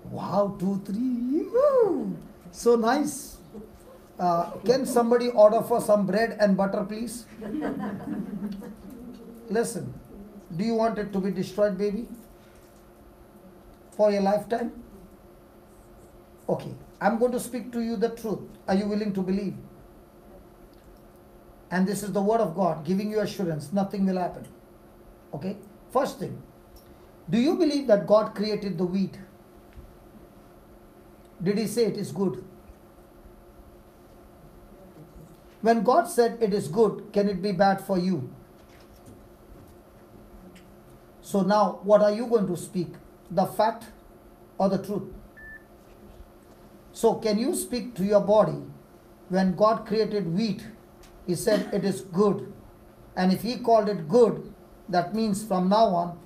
Wow, 2, 3. Woo. So nice. Can somebody order for some bread and butter, please? Listen, do you want it to be destroyed, baby? For your lifetime? Okay, I'm going to speak to you the truth. Are you willing to believe? And this is the word of God giving you assurance. Nothing will happen. Okay? First thing, do you believe that God created the wheat? Did He say it is good? When God said it is good, can it be bad for you? So now, what are you going to speak? The fact or the truth? So can you speak to your body? When God created wheat, He said it is good. And if He called it good, that means from now on,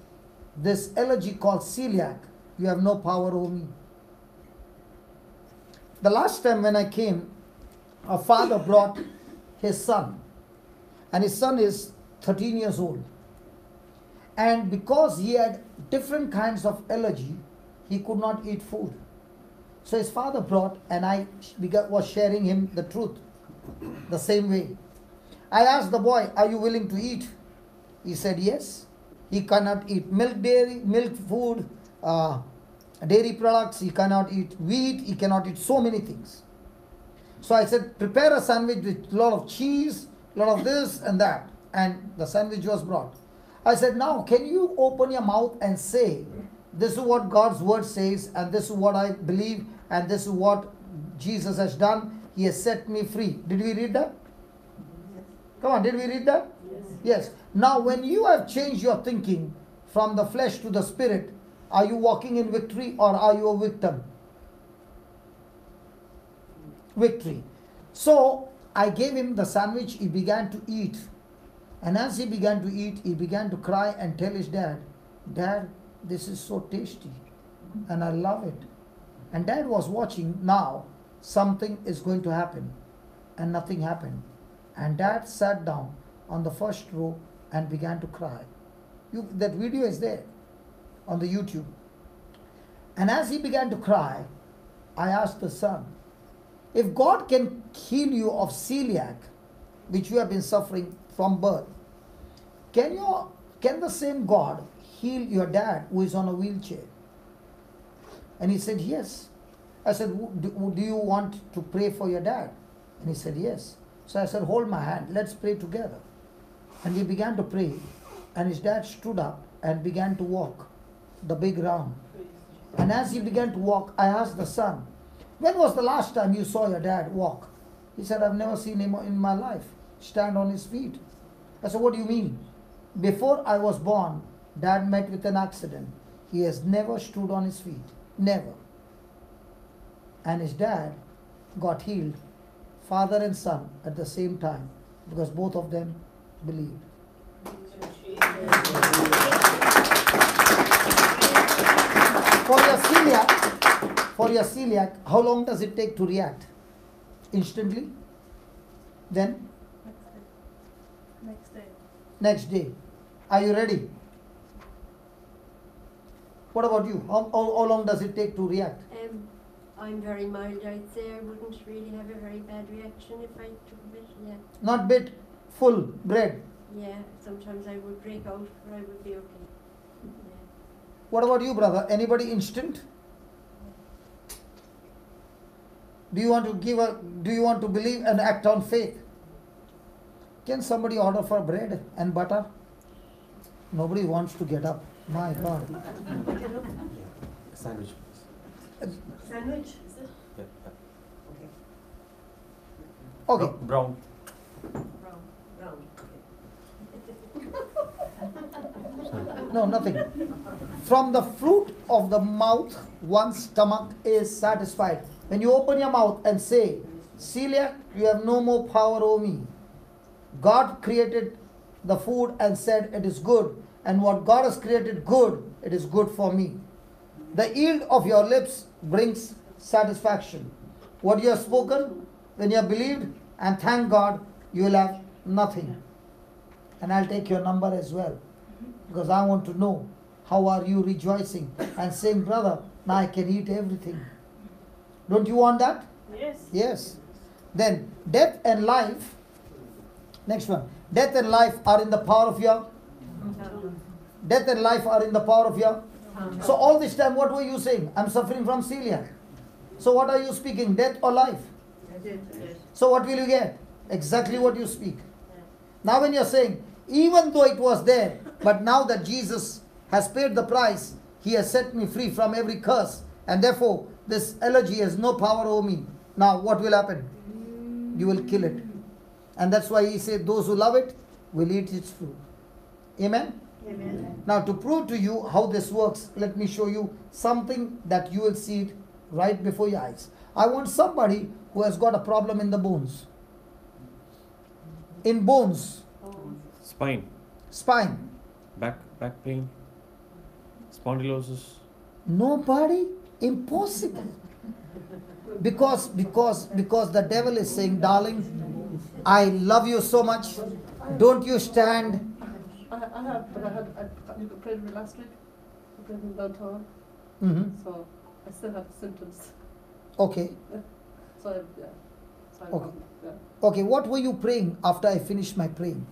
this allergy called celiac, you have no power over me. The last time when I came, a father brought his son, and his son is 13 years old, and because he had different kinds of allergy, he could not eat food. So his father brought, and I was sharing him the truth the same way. I asked the boy, are you willing to eat? He said yes. He cannot eat milk food, dairy products, he cannot eat wheat, he cannot eat so many things. So I said, prepare a sandwich with a lot of cheese, a lot of this and that. And the sandwich was brought. I said, now can you open your mouth and say, this is what God's word says, and this is what I believe, and this is what Jesus has done. He has set me free. Did we read that? Come on, did we read that? Yes. Now when you have changed your thinking from the flesh to the spirit, are you walking in victory or are you a victim? Victory. So I gave him the sandwich, he began to eat. And as he began to eat, he began to cry and tell his dad, Dad, this is so tasty and I love it. And Dad was watching. Now something is going to happen, and nothing happened. And Dad sat down on the first row and began to cry. That video is there on the YouTube. And as he began to cry, I asked the son, if God can heal you of celiac, which you have been suffering from birth, can the same God heal your dad who is on a wheelchair? And he said, yes. I said, do you want to pray for your dad? And he said, yes. So I said, hold my hand, let's pray together. And we began to pray. And his dad stood up and began to walk the big round. And as he began to walk, I asked the son, when was the last time you saw your dad walk? He said, I've never seen him in my life stand on his feet. I said, what do you mean? Before I was born, Dad met with an accident. He has never stood on his feet. Never. and his dad got healed, father and son at the same time, because both of them believed. For your celiac, how long does it take to react? Instantly? Then? Next day. Next day. Are you ready? What about you? How long does it take to react? I'm very mild, I'd say. I wouldn't really have a very bad reaction if I took a bit, yeah. Not bit, full, bread. Yeah, sometimes I would break out, but I would be okay. Yeah. What about you, brother? Anybody instant? Do you want to believe and act on faith? Can somebody order for bread and butter? Nobody wants to get up. My God. Sandwich. Sandwich, is it? Yeah. Okay. Okay. Brown. Brown. No, nothing. From the fruit of the mouth, one's stomach is satisfied. When you open your mouth and say, celiac, you have no more power over me. God created the food and said it is good. And what God has created good, it is good for me. The yield of your lips brings satisfaction. What you have spoken, when you have believed, and thank God, you will have nothing. And I'll take your number as well. Because I want to know how are you rejoicing and saying, brother, now I can eat everything. Don't you want that? Yes. Yes. Then death and life, next one. Death and life are in the power of your, death and life are in the power of your. So all this time, what were you saying? I'm suffering from celiac. So what are you speaking? Death or life? So what will you get? Exactly what you speak. Now when you're saying, even though it was there, but now that Jesus has paid the price, he has set me free from every curse, and therefore this allergy has no power over me. Now what will happen? You will kill it. And that's why he said, those who love it will eat its fruit. Amen? Amen. Now to prove to you how this works, let me show you something that you will see it right before your eyes. I want somebody who has got a problem in the bones. In bones, Spine. spine. Back pain. Spondylosis. Nobody? Impossible. Because the devil is saying, darling, I love you so much. Don't you stand. I have, but I prayed with me last week. I prayed in downtown. So I still have symptoms. Okay. So yeah. So Okay. Yeah. Okay, what were you praying after I finished my praying?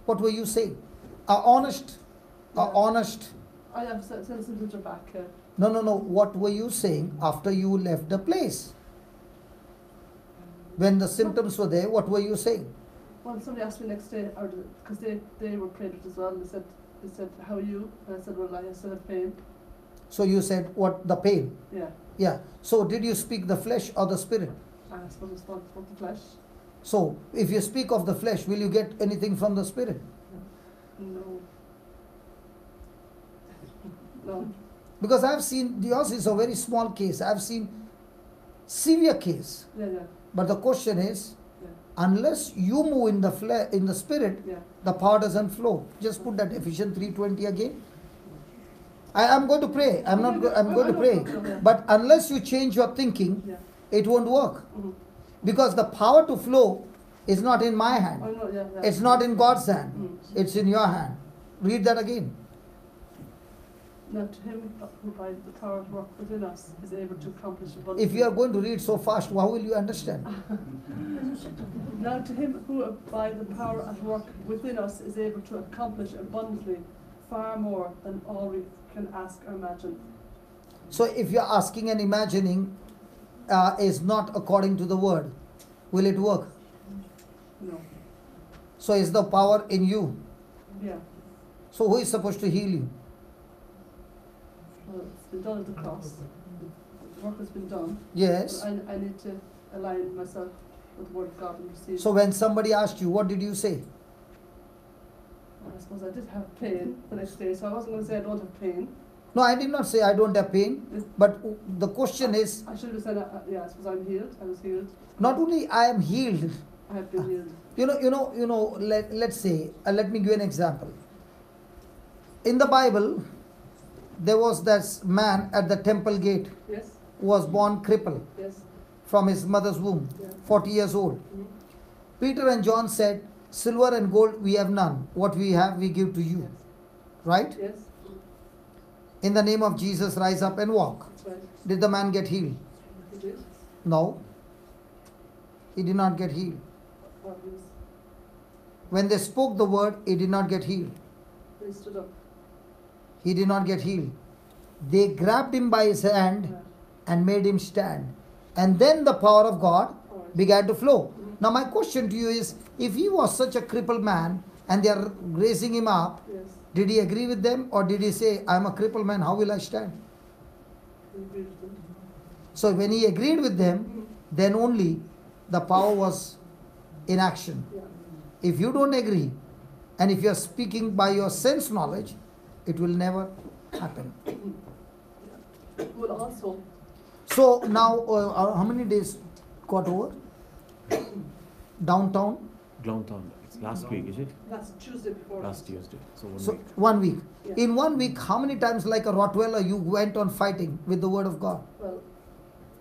What were you saying? Honest. Honest. I have symptoms are back. No. What were you saying after you left the place? When the symptoms were there, what were you saying? Well, somebody asked me next day, because they were prayed with as well. They said, how are you? And I said, well, I still have pain. So you said, what, the pain? Yeah. Yeah. So did you speak the flesh or the spirit? I suppose it's spoke the flesh. So if you speak of the flesh, will you get anything from the spirit? No. No. Because I've seen, yours is a very small case. I've seen severe case. Yeah. But the question is, Yeah. unless you move in the spirit, Yeah. the power doesn't flow. Just put that Ephesians 3:20 again. I'm going to pray. I'm going to pray. But unless you change your thinking, Yeah. it won't work. Mm-hmm. Because the power to flow is not in my hand. I know, yeah. It's not in God's hand. Mm. It's in your hand. Read that again. Now to him who by the power at work within us is able to accomplish abundantly. If you are going to read so fast, how will you understand? Now to him who by the power at work within us is able to accomplish abundantly far more than all we can ask or imagine. So if you're asking and imagining is not according to the word, will it work? No. So is the power in you? Yeah. So who is supposed to heal you? Well, it's been done at the cross. The work has been done. Yes. But I need to align myself with the word of God and receive. So when somebody asked you, what did you say? I suppose I did have pain the next day, so I wasn't going to say I don't have pain. No, I did not say I don't have pain, but the question is, I should have said, yeah, I suppose I'm healed. I was healed. not only I am healed, I have been healed. let's say, let me give an example. In the Bible, there was this man at the temple gate Yes, who was born crippled yes, from his mother's womb, yeah. 40 years old. Mhm. Peter and John said, silver and gold we have none. What we have we give to you. Yes, Right? yes, In the name of Jesus, rise up and walk. that's right. Did the man get healed? He did. No. He did not get healed. Obvious. When they spoke the word, he did not get healed. He stood up. He did not get healed. They grabbed him by his hand Yeah. and made him stand. And then the power of God All right. began to flow. Mhm. Now my question to you is, if he was such a crippled man and they are raising him up, Yes, did he agree with them or did he say, I am a crippled man, how will I stand? he agreed with them. So when he agreed with them, Mhm. then only the power was in action. Yeah. If you don't agree and if you are speaking by your sense knowledge, it will never happen. Well, also, So now, how many days got over? Downtown? Downtown. It's last week, is it? last Tuesday before. Last Tuesday. So 1 So week. 1 week. Yeah. In 1 week, how many times like a Rottweiler you went on fighting with the word of God? Well,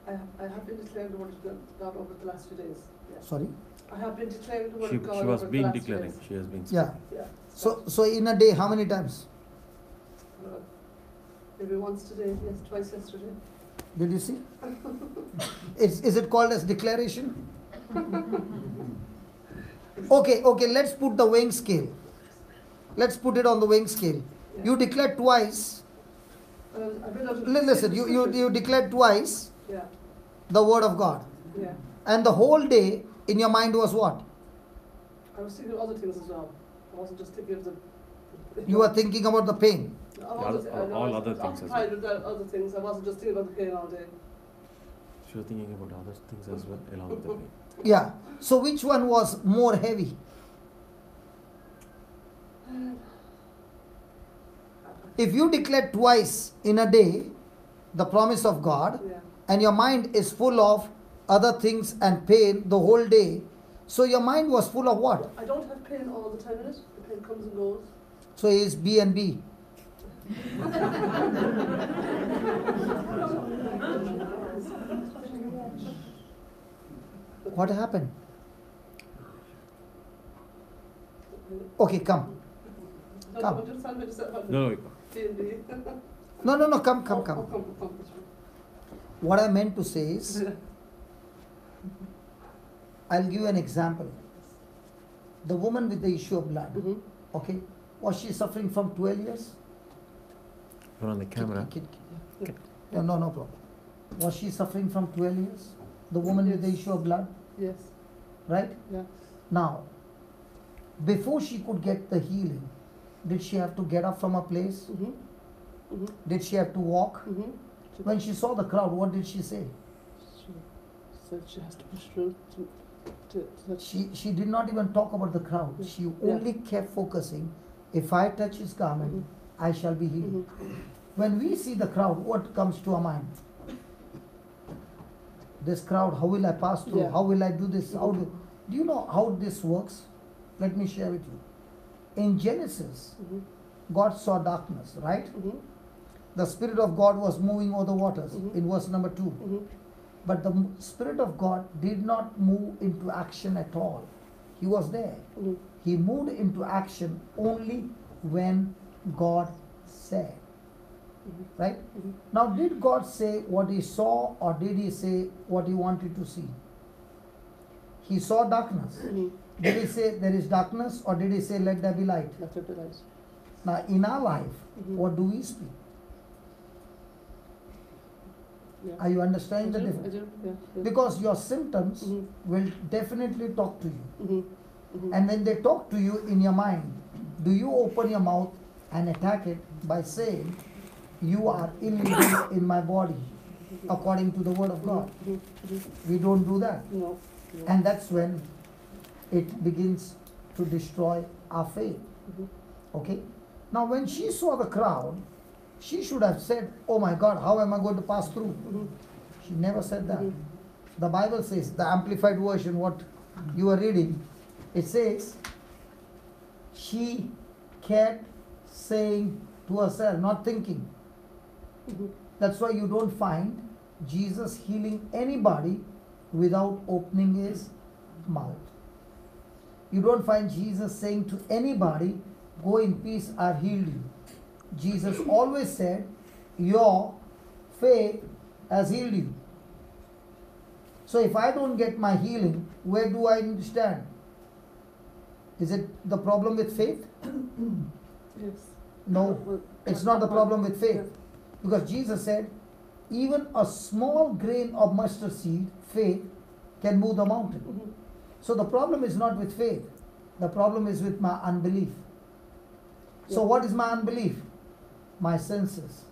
I have been declaring the word of God over the last few days. Yeah. Sorry? I have been declaring the word She of God was over the being last few declaring. days. She has been. Yeah. Yeah. So in a day, how many times? Uh, maybe once today, yes, twice yesterday. Did you see? Is it called as declaration? Okay, let's put the weighing scale. Let's put it on the weighing scale. Yeah. You declared twice. I've been out of Listen, you declared twice Yeah, the word of God. yeah. And the whole day in your mind was what? I was thinking of other things as well. I wasn't just thinking of the. You were thinking about the pain. All other things as well. occupied with other things. I wasn't just thinking about the pain all day. She was thinking about other things as well, along with the pain. Yeah. So which one was more heavy? If you declare twice in a day the promise of God Yeah. and your mind is full of other things and pain the whole day, so your mind was full of what? I don't have pain all the time in it. The pain comes and goes. So it's B and B. What happened? Okay, come. Come. No, No, come. What I meant to say is, I'll give you an example. The woman with the issue of blood, Mhm. okay, was she suffering from 12 years? You're on the camera. Yeah, no problem. Was she suffering from 12 years? The woman with the Yes. issue of blood, Yes. right? Yeah. Now, before she could get the healing, did she have to get up from a place? Mhm. Mhm. Did she have to walk? Mhm. When she saw the crowd, what did she say? She said she has to push through to She did not even talk about the crowd. She Yeah. only kept focusing, if I touch his garment, Mhm. I shall be healed. Mhm. When we see the crowd, what comes to our mind? This crowd, how will I pass through? Yeah. How will I do this? Do you know how this works? Let me share with you. In Genesis, Mhm. God saw darkness, right? Mhm. The Spirit of God was moving over the waters Mhm. in verse number 2. Mhm. But the Spirit of God did not move into action at all. He was there. Mhm. He moved into action only when God said. Mhm. Right? Mhm. Now, did God say what he saw or did he say what he wanted to see? He saw darkness. Mhm. Did he say there is darkness or did he say let there be light? Let there be light. Now, in our life, Mhm. what do we speak? Yeah. Are you understanding the I difference? do. Yeah. Yeah. Because your symptoms Mhm. will definitely talk to you. Mhm. Mhm. And when they talk to you in your mind, do you open your mouth and attack it by saying, you are illegal in my body, according to the word of God? Mhm. Mhm. We don't do that. No. No. And that's when it begins to destroy our faith. Mhm. Okay? Now, when she saw the crowd, She should have said, oh my God, how am I going to pass through? She never said that. The Bible says, the Amplified Version, what you are reading, it says, she kept saying to herself, not thinking. That's why you don't find Jesus healing anybody without opening his mouth. You don't find Jesus saying to anybody, go in peace, I've healed you. Jesus always said, your faith has healed you. So if I don't get my healing, where do I stand? Is it the problem with faith? Yes. No, Well, it's not the problem with faith. Because Jesus said, even a small grain of mustard seed, faith, can move the mountain. So the problem is not with faith. The problem is with my unbelief. So what is my unbelief? My senses,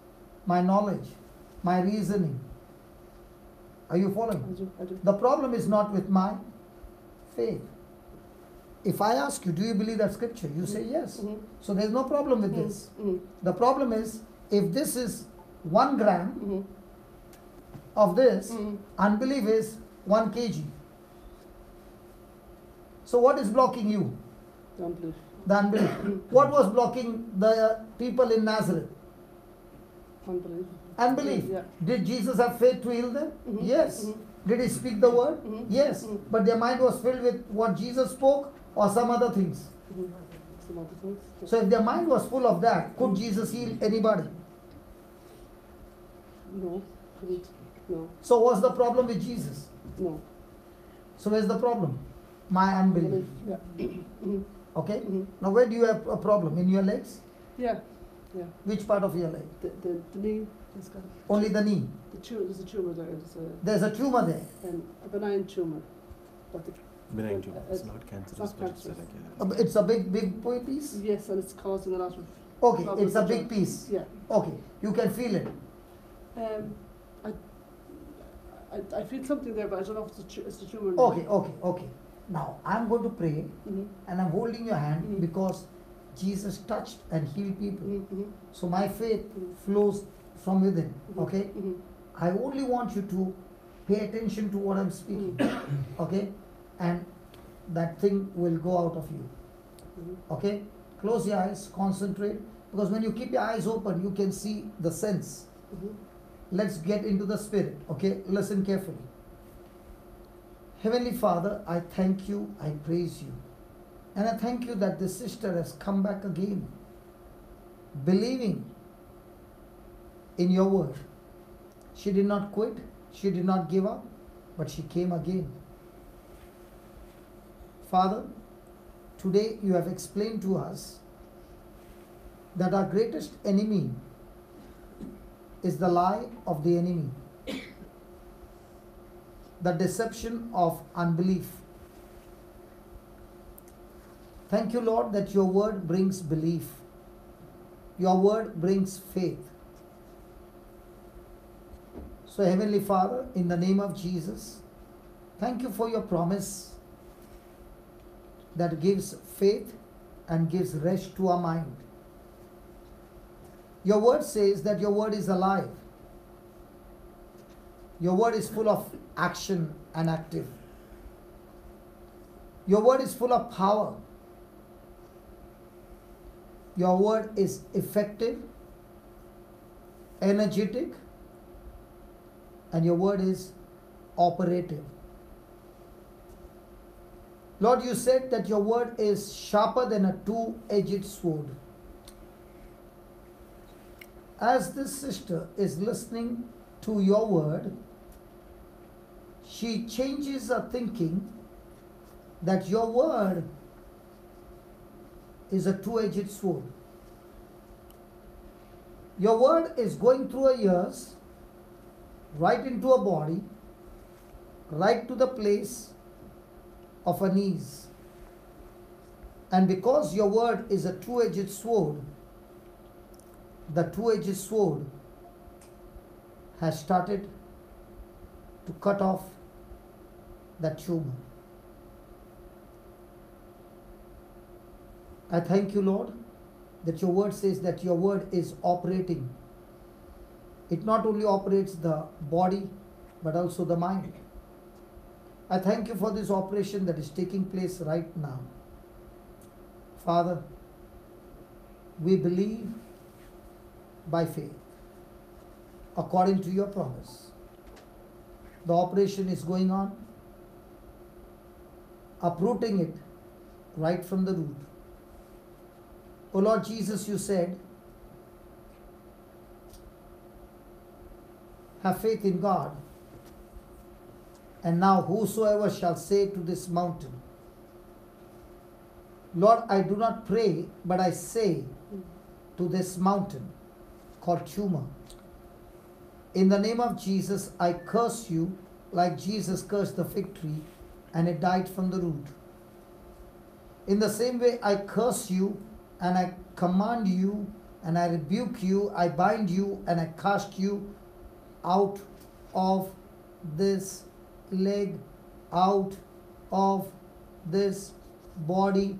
my knowledge, my reasoning. Are you following? I do. The problem is not with my faith. If I ask you, do you believe that scripture? You say yes. So there's no problem with this. The problem is, if this is 1 gram of this, unbelief is 1 kg. So what is blocking you? The unbelief. The unbelief. What was blocking the people in Nazareth? Unbelief. Unbelief. Yeah. Did Jesus have faith to heal them? Yes. Did he speak the word? Yes. But their mind was filled with what Jesus spoke or some other things. Some other things. So if their mind was full of that, could Jesus heal anybody? No. Couldn't. No. So what's the problem with Jesus? No. So where's the problem? My unbelief. Yeah. Okay? Now where do you have a problem? In your legs? Yeah. Yeah. Which part of your leg? The knee has got Only the knee. there's a tumor there. There's a tumor there. A benign tumor. But Benign tumor. It's not cancerous, not but it's cancerous. like It's a big piece? yes, and it's causing a lot of. Okay, problems it's a with big joints. piece. Yeah. Okay, you can feel it. I feel something there, but I don't know if it's the tumor. or not. Okay. Now, I'm going to pray and I'm holding your hand because Jesus touched and healed people. So my faith flows from within. Okay? I only want you to pay attention to what I'm speaking. Okay? And that thing will go out of you. Okay? Close your eyes, concentrate. Because when you keep your eyes open, you can see the sense. Let's get into the spirit. Okay? Listen carefully. Heavenly Father, I thank you, I praise you. And I thank you that this sister has come back again, believing in your word. She did not quit, she did not give up, but she came again. Father, today you have explained to us that our greatest enemy is the lie of the enemy, the deception of unbelief. Thank you, Lord, that your word brings belief. Your word brings faith. So, Heavenly Father, in the name of Jesus, thank you for your promise that gives faith and gives rest to our mind. Your word says that your word is alive. Your word is full of action and active. Your word is full of power. Your word is effective, energetic, and your word is operative. Lord, you said that your word is sharper than a two-edged sword. As this sister is listening to your word, she changes her thinking that your word is a two-edged sword. Your word is going through her ears, right into her body, right to the place of her knees. And because your word is a two-edged sword, the two-edged sword has started to cut off that tumor. I thank you, Lord, that your word says that your word is operating It not only operates the body, but also the mind. I thank you for this operation that is taking place right now. Father, we believe by faith, according to your promise. The operation is going on, uprooting it right from the root. O Lord Jesus, you said, have faith in God. And now whosoever shall say to this mountain, Lord, I do not pray, but I say to this mountain called tumor, in the name of Jesus, I curse you like Jesus cursed the fig tree and it died from the root. In the same way, I curse you and I command you and I rebuke you, I bind you and I cast you out of this leg, out of this body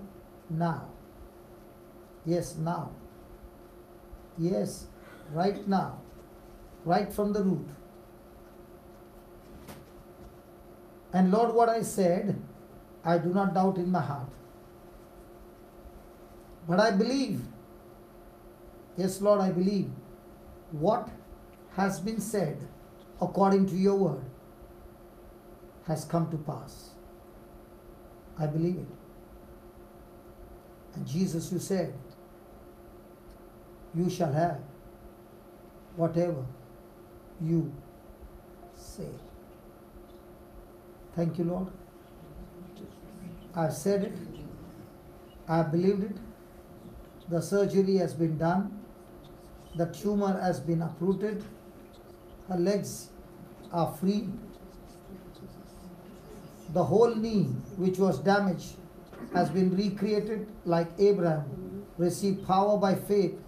now. Yes, now. Yes, right now. Right from the root. And Lord, what I said, I do not doubt in my heart. But I believe. Yes, Lord, I believe. What has been said according to your word has come to pass. I believe it. And Jesus, you said, you shall have whatever you say. Thank you, Lord. I said it. I believed it. The surgery has been done. The tumor has been uprooted. Her legs are free. The whole knee, which was damaged, has been recreated like Abraham received power by faith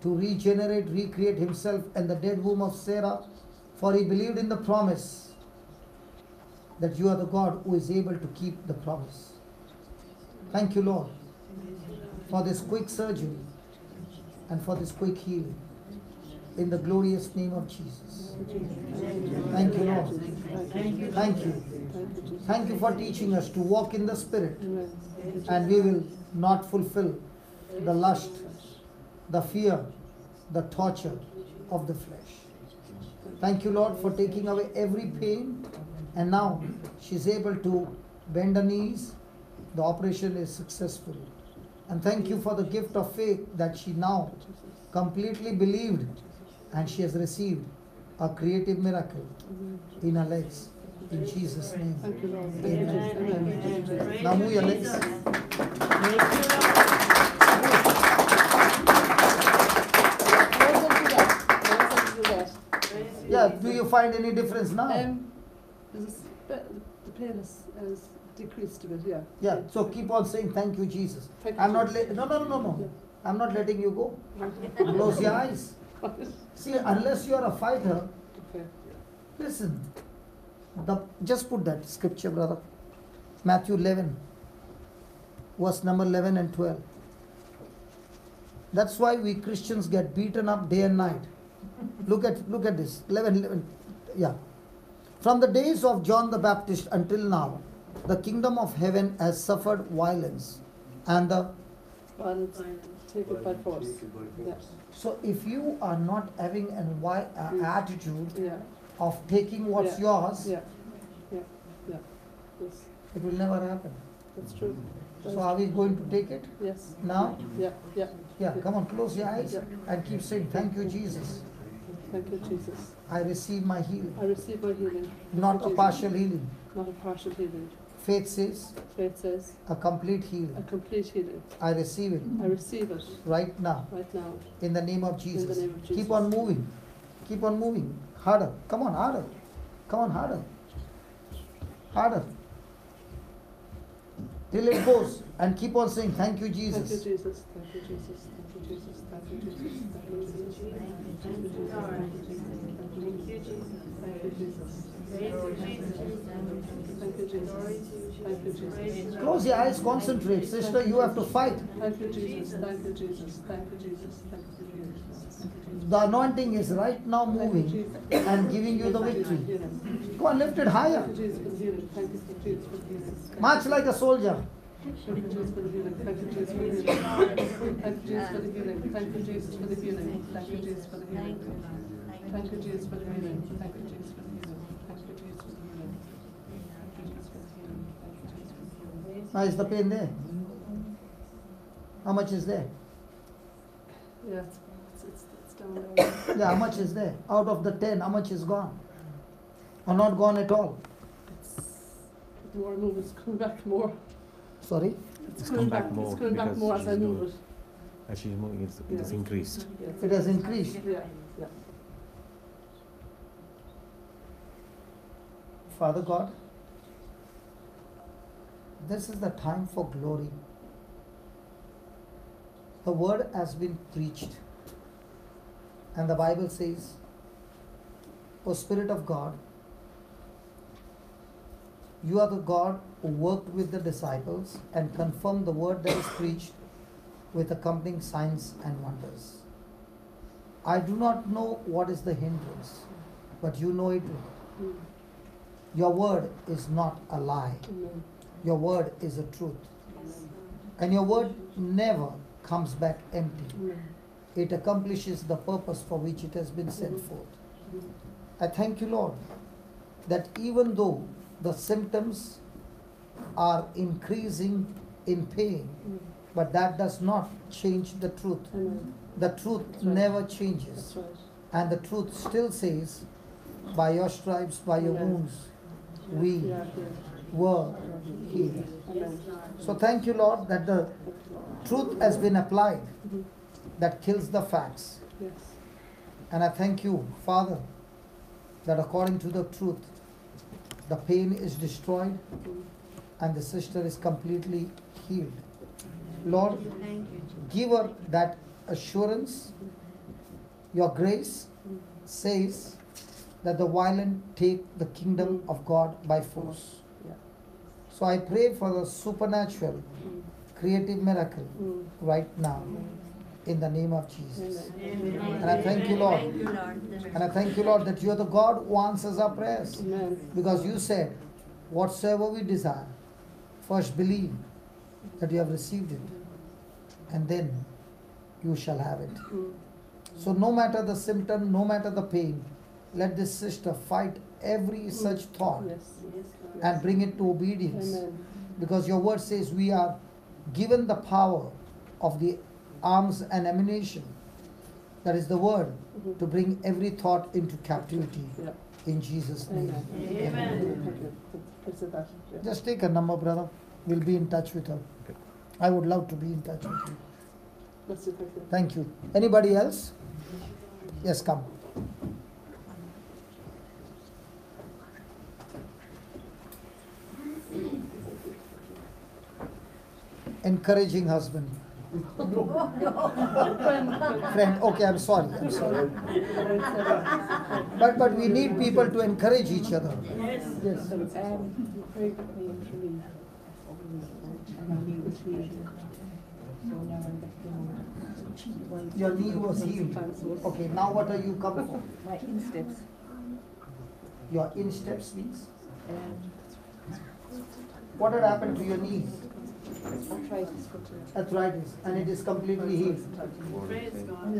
to regenerate, recreate himself in the dead womb of Sarah, for he believed in the promise that you are the God who is able to keep the promise. Thank you, Lord, for this quick surgery and for this quick healing. In the glorious name of Jesus. Thank you, Lord. Thank you. Thank you for teaching us to walk in the Spirit, and we will not fulfill the lust, the fear, the torture of the flesh. Thank you, Lord, for taking away every pain, and now she's able to bend her knees. The operation is successful. And thank you for the gift of faith that she now completely believed, and she has received a creative miracle in her legs. In Jesus' name. Amen. Now move your legs. Yeah, do you find any difference now? The pain has decreased a bit, yeah. Yeah, so keep on saying thank you, Jesus. Thank you, I'm not Jesus. no. I'm not letting you go. Close your eyes. See, unless you are a fighter, Okay. listen. Just put that scripture, brother. Matthew 11, verse number 11 and 12. That's why we Christians get beaten up day and night. Look at this. 11. Yeah. From the days of John the Baptist until now, the kingdom of heaven has suffered violence, and the Violence, take it by force. Yeah. so if you are not having an attitude Yeah. of taking what's Yeah. yours, Yeah. Yes, it will never happen. that's true. So are we going to take it Yes. now? Yeah. Yeah, come on, close your eyes Yeah. and keep saying, thank you, Jesus. Thank you, Jesus. I receive my healing, I receive my healing. not Thank a you, partial healing. Jesus. Not a partial healing. Faith says Faith says a complete a healing. complete healing. I receive it I receive it right now right now. in the name of In the Jesus. name of Jesus. Keep on moving. Keep on moving. Harder. Come on, harder. Come on, harder. Harder. Till it goes. And keep on saying, thank you, Thank you, Jesus. Jesus. Thank you, Jesus. Thank you, Jesus. Thank you, Jesus. Thank you, Jesus. Thank you, Jesus. Thank you, Jesus. Thank you, Jesus. Thank you, Jesus. Thank you, Jesus. Close your eyes, concentrate. Sister, you have to fight. Thank you, Jesus. Thank you, Jesus. Thank you, Jesus. Thank you, Jesus. the anointing is right now moving and giving you the victory. Go on, lift it higher. Thank you, Jesus, for the healing. Thank you, Jesus, for the healing. March like a soldier. Thank you, Jesus, for the healing. Thank you, Jesus, for the healing. Thank you, Jesus, for the healing. Thank you, Jesus, for the healing. Thank you, Jesus, for the healing. Thank you, Jesus, for the healing. Thank you, Jesus, for the healing. Thank you, Jesus, for the healing. Thank you, Jesus, for the healing. Thank you, Jesus, for the healing. Now is the pain there? How much is there? Yeah, it's down there. Yeah, how much is there? Out of the 10, how much is gone? Or not gone at all? The more I move, it's coming back more. Sorry? It's come back more It's coming back because more as I she's move doing- it. As she's moving, it has increased. Yeah, It has increased. yeah, yeah. Father God, this is the time for glory. The word has been preached. And the Bible says, O Spirit of God, you are the God who worked with the disciples and confirmed the word that is preached with accompanying signs and wonders. I do not know what is the hindrance, but you know it. Mm. Your word is not a lie. Amen. Your word is a truth. And your word never comes back empty. Amen. It accomplishes the purpose for which it has been sent forth. I thank you, Lord, that even though the symptoms are increasing in pain, but that does not change the truth. Amen. The truth That's right. never changes. That's right. And the truth still says, by your stripes, by your Amen. wounds, we Yeah, yeah. were healed. Amen. So thank you, Lord, that the truth has been applied Mhm. that kills the facts. Yes. And I thank you, Father, that according to the truth, the pain is destroyed Mhm. and the sister is completely healed. Lord, Thank you. give her that assurance. Your grace says that the violent take the kingdom of God by force. Yeah. So I pray for the supernatural, Mm. creative miracle Mm. right now in the name of Jesus. Amen. And I thank you, Lord. Thank you, Lord. And I thank you, Lord, that you are the God who answers our prayers. Amen. Because you said, whatsoever we desire, first believe that you have received it, and then you shall have it. Mm. So no matter the symptom, no matter the pain, let this sister fight every such thought Yes. and bring it to obedience. Amen. Because your word says we are given the power of the arms and ammunition, that is the word, Mhm. to bring every thought into captivity. Yeah. In Jesus' name. Amen. Amen. Thank you. I said that. Yeah. Just take a number, brother. We'll be in touch with her. Okay. I would love to be in touch with you. That's it. Thank you. Thank you. Anybody else? Yes, come. Encouraging husband. Friend, okay, I'm sorry. But we need people to encourage each other. Yes. Pray for me for me. And he was healed. So now I'm back to Your knee was healed. Okay, now what are you come for? my insteps. Your insteps means? What had happened to your knees? Arthritis. Arthritis, and it is completely healed.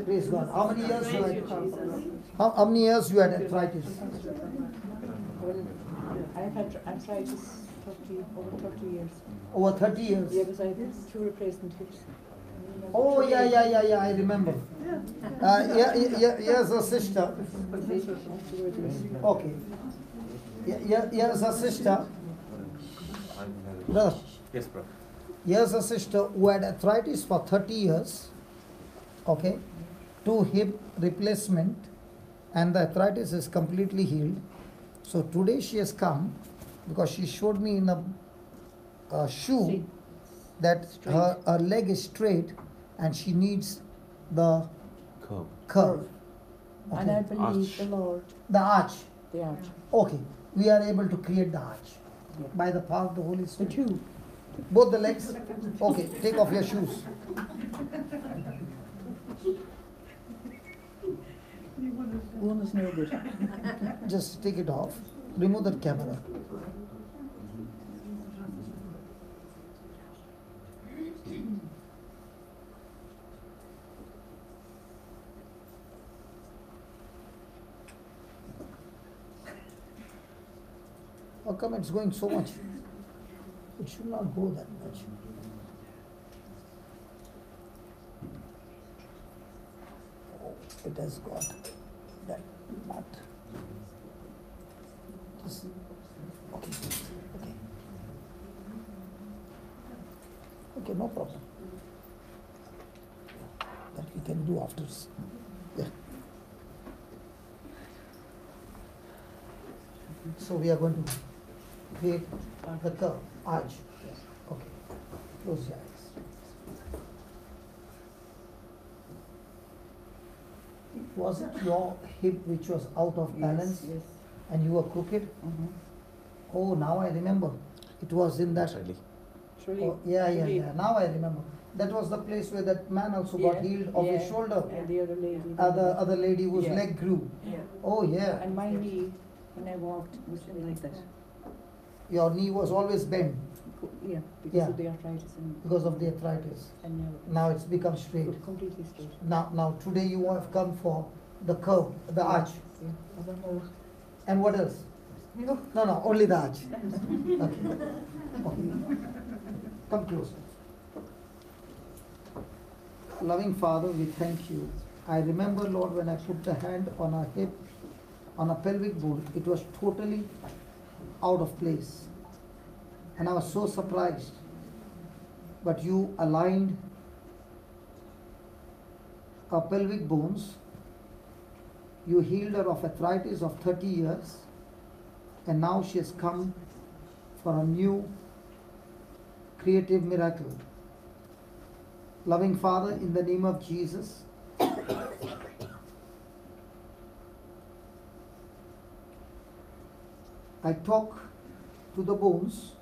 Praise God. How many years you had? How many years you had arthritis? Well, I've had arthritis over 30 years. Over 30 years. Yeah, because I had 2 replacement hips. Oh yeah, I remember. Here's a sister. Okay. Here's a sister. Brother. Yes, bro. Here's a sister who had arthritis for 30 years, okay, 2 hip replacement, and the arthritis is completely healed. So today she has come because she showed me in a shoe that her leg is straight and she needs the curve. And I Okay. believe Arch. the Lord, The arch. the arch. Okay. We are able to create the arch Yeah. by the power of the Holy The Spirit. 2. Both the legs? Okay, take off your shoes. One is no good. Just take it off. Remove that camera. How come it's going so much? It should not go that much. Oh, it has got that nut. Just, okay, okay. Okay, no problem. That we can do after. Yeah. So we are going to create the curve, arch. Okay. Close your eyes. Was it your hip which was out of balance Yes. and you were crooked? Oh, now I remember. It was in that. Really. Truly. Oh, yeah. Now I remember. That was the place where that man also got healed of his shoulder. And the other lady. Other lady whose Yeah. leg grew. Yeah. Oh yeah. And my knee, when I walked, was like that. Your knee was always bent Yeah, because Yeah. of the arthritis because of the arthritis. and now Now it's become straight. it's completely straight. Now today you have come for the curve, the arch. Yeah. I don't know. And what else? No, only the arch. Okay. Come closer. Loving Father, we thank you. I remember, Lord, when I put the hand on a hip, on a pelvic bone, it was totally out of place. And I was so surprised. But you aligned her pelvic bones. You healed her of arthritis of 30 years. And now she has come for a new creative miracle. Loving Father, in the name of Jesus, I talk to the bones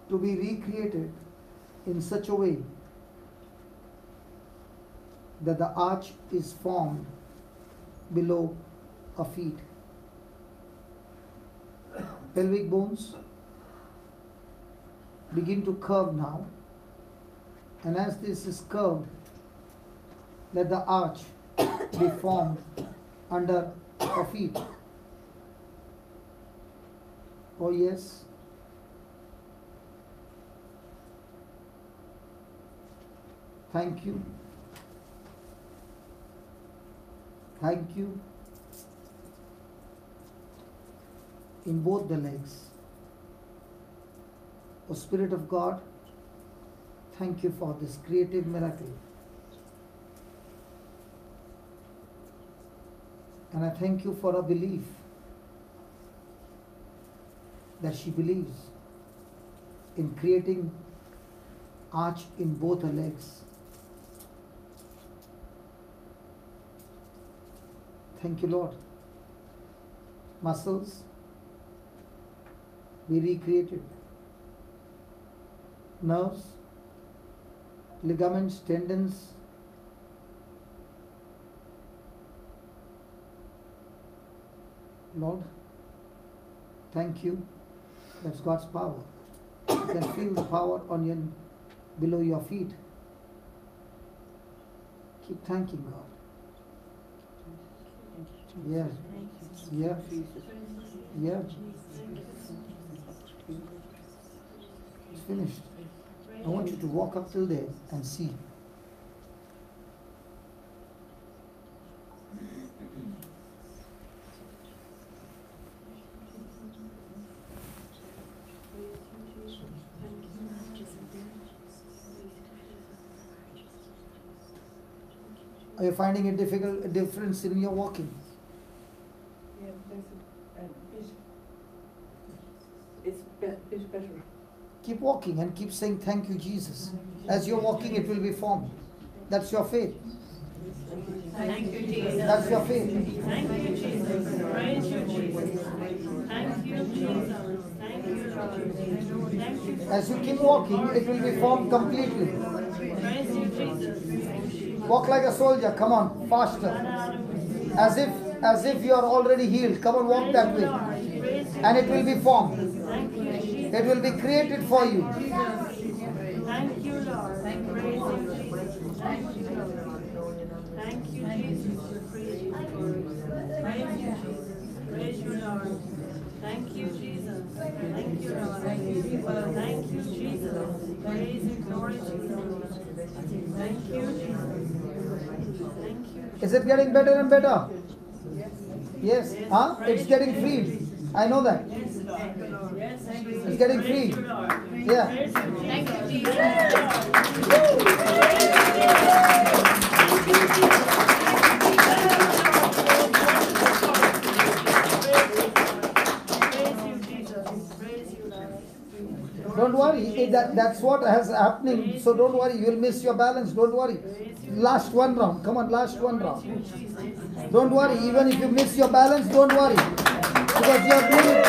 to be recreated in such a way that the arch is formed below her feet. Pelvic bones begin to curve now, and as this is curved, let the arch be formed under her feet. Oh yes. Thank you. Thank you. In both the legs. O Spirit of God, thank you for this creative miracle. And I thank you for a belief that she believes in creating arch in both her legs. Thank you, Lord. Muscles be recreated. Nerves, ligaments, tendons, Lord, thank you. That's God's power. You can feel the power on your below your feet. Keep thanking God. Yeah. Yeah. Yeah. It's finished. I want you to walk up till there and see. Are you finding a difference in your walking? Yeah, there's a bit. It's better. Keep walking and keep saying thank you, Jesus. As you're walking, it will be formed. That's your faith. Thank you, Jesus. That's your faith. Thank you, Jesus. Praise you, Jesus. Thank you, Jesus. Thank you, Lord. Thank you. As you keep walking, it will be formed completely. Praise you, Jesus. Walk like a soldier. Come on, faster. As if you are already healed. Come on, walk that way. And it will be formed. It will be created for you. Thank you, Lord. Thank you, Jesus. Thank you, Lord. Thank you, Jesus. Praise you, praise you, Jesus. Praise you, Lord. Thank you, Jesus. Thank you, Lord. Thank you, Jesus. Praise you, glory to you, Lord. Thank you, Jesus. Thank you. Is it getting better and better? Yes. Huh? It's getting freed. I know that. It's getting freed. Yeah. Thank you, Jesus. Don't worry. That's what is happening. So don't worry. You'll miss your balance. Don't worry. Last one round. Come on, last one round. Don't worry. Even if you miss your balance, don't worry. Because you are doing it.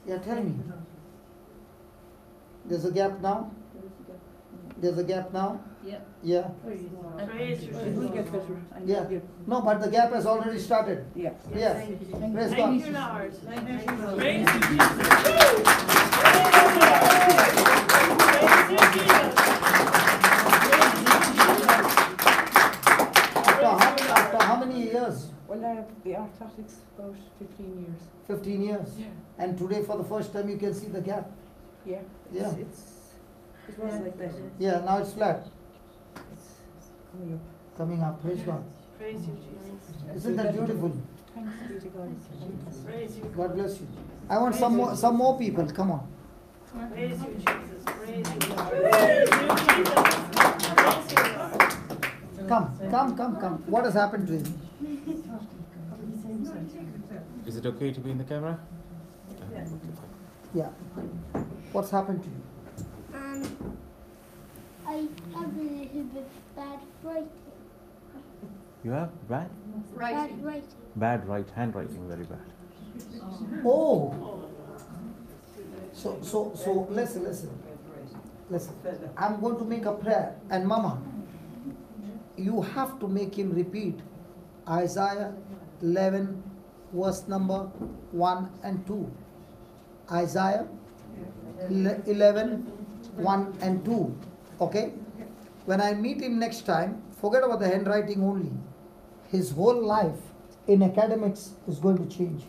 Yeah, tell me. There's a gap now? There's a gap now? Yeah. Yeah. It will get better. Yeah. No, but the gap has already started. Yeah. Yeah. Praise Thank you, God. Lord. Thank you, Lord. Praise you, Jesus. After how many years? Well, I have the orthotics about 15 years. 15 years. Yeah. And today for the first time you can see the gap. Yeah. Yeah. It was like that. Yeah, now it's flat. It's coming up. Coming up. Praise God. Praise you, Jesus. Isn't that beautiful? Thanks be to God. Praise you. God bless you. I want some more people. Come on. Praise you, Jesus. Praise you, Lord. Praise you, Jesus. Praise you, Lord. Come. What has happened to him? Is it okay to be in the camera? Yeah. What's happened to you? I have a little bit bad writing. You have bad Bad writing. handwriting, very bad. Oh. So listen. I'm going to make a prayer. And Mama, you have to make him repeat Isaiah 11 verse number 1 and 2. Isaiah 11 1 and 2. Okay? When I meet him next time, forget about the handwriting only. His whole life in academics is going to change.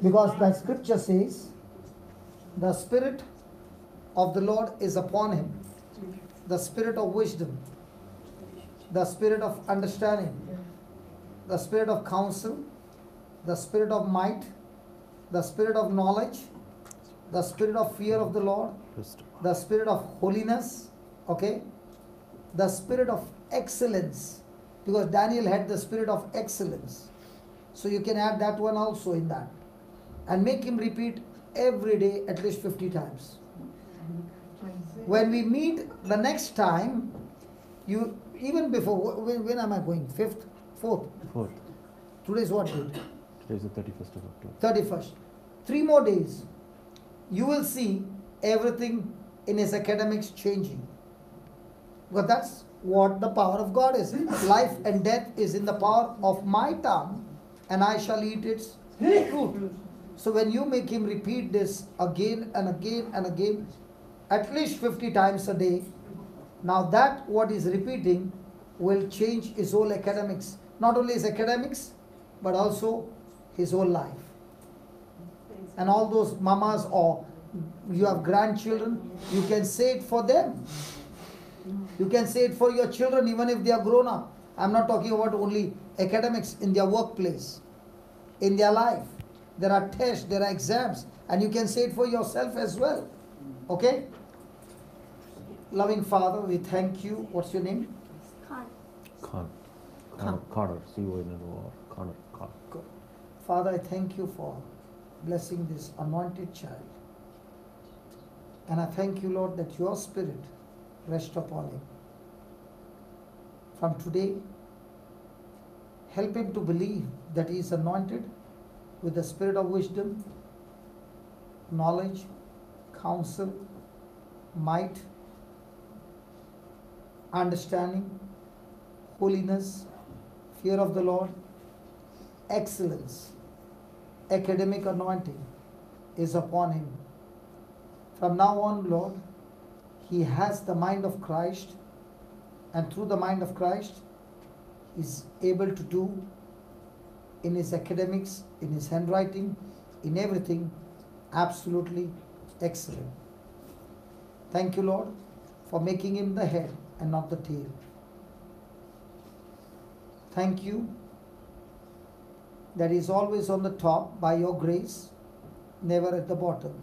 Because the scripture says, the Spirit of the Lord is upon him. The Spirit of wisdom, the Spirit of understanding, the Spirit of counsel, the Spirit of might, the Spirit of knowledge, the Spirit of fear of the Lord, the Spirit of holiness, okay? The Spirit of excellence, because Daniel had the Spirit of excellence. So you can add that one also in that. And make him repeat every day at least 50 times. When we meet the next time, you, even before, when am I going? 5th? 4th? 4th. Today's what date? Today is the 31st of October. 31st. 3 more days. You will see everything in his academics changing. But that's what the power of God is. Life and death is in the power of my tongue, and I shall eat its fruit. So when you make him repeat this again and again and again, at least 50 times a day, now that what he's repeating will change his whole academics. Not only his academics, but also his whole life. And all those mamas or you have grandchildren, you can say it for them. You can say it for your children even if they are grown up. I'm not talking about only academics, in their workplace, in their life. There are tests, there are exams, and you can say it for yourself as well. Okay? Loving Father, we thank you. What's your name? Khan. Connor, C-O-N-N-O-R, Connor. Father, I thank you for blessing this anointed child. And I thank you, Lord, that your Spirit rest upon him. from today, help him to believe that he is anointed with the spirit of wisdom, knowledge, counsel, might, understanding, holiness, fear of the Lord, excellence, academic anointing is upon him. From now on, Lord, he has the mind of Christ, and through the mind of Christ, he is able to do in his academics, in his handwriting, in everything, absolutely excellent. Thank you, Lord, for making him the head and not the tail. Thank you that he is always on the top by your grace, never at the bottom.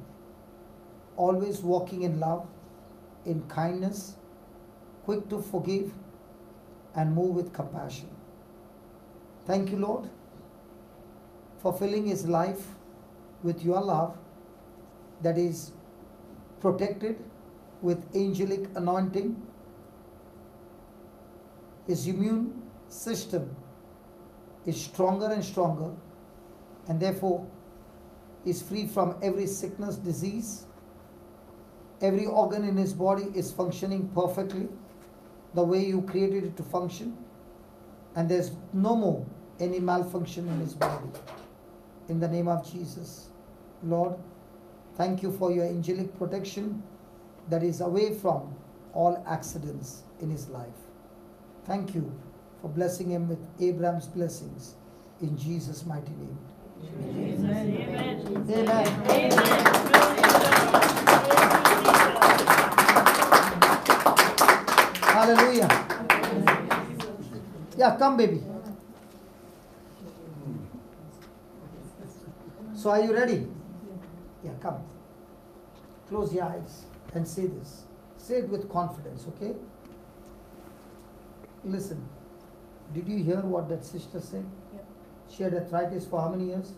Always walking in love, in kindness, quick to forgive, and move with compassion. Thank you, Lord, for filling his life with your love that is protected with angelic anointing. His immune system is stronger and stronger, and therefore is free from every sickness, disease. Every organ in his body is functioning perfectly the way you created it to function, and there's no more any malfunction in his body. In the name of Jesus, Lord, thank you for your angelic protection that is away from all accidents in his life. Thank you for blessing him with Abraham's blessings in Jesus' mighty name. Amen. Amen. Hallelujah. Yeah, come, baby. So, are you ready? Yeah, come. Close your eyes and say this. Say it with confidence, okay? Listen. Did you hear what that sister said? Yep. She had arthritis for how many years?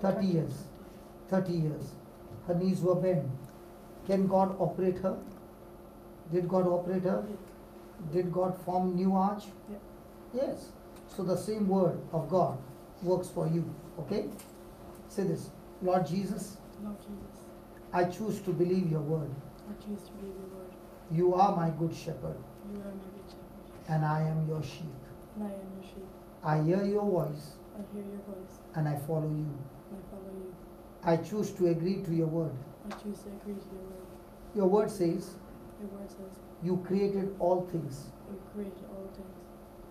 30 years. 30 years. Her knees were bent. Can God operate her? Did God operate her? Did God form new arch? Yep. Yes. So the same word of God works for you. Okay? Say this. Lord Jesus, Lord Jesus, I choose to believe your word. I choose to believe your word. You are my good shepherd, You are my good shepherd, and I am your sheep. and I am your sheep. I hear your voice, I hear your voice, and I follow you. and I follow you. I choose to agree to your word. I choose to agree to your word. Your word says, Your word says, you created all things, you created all things,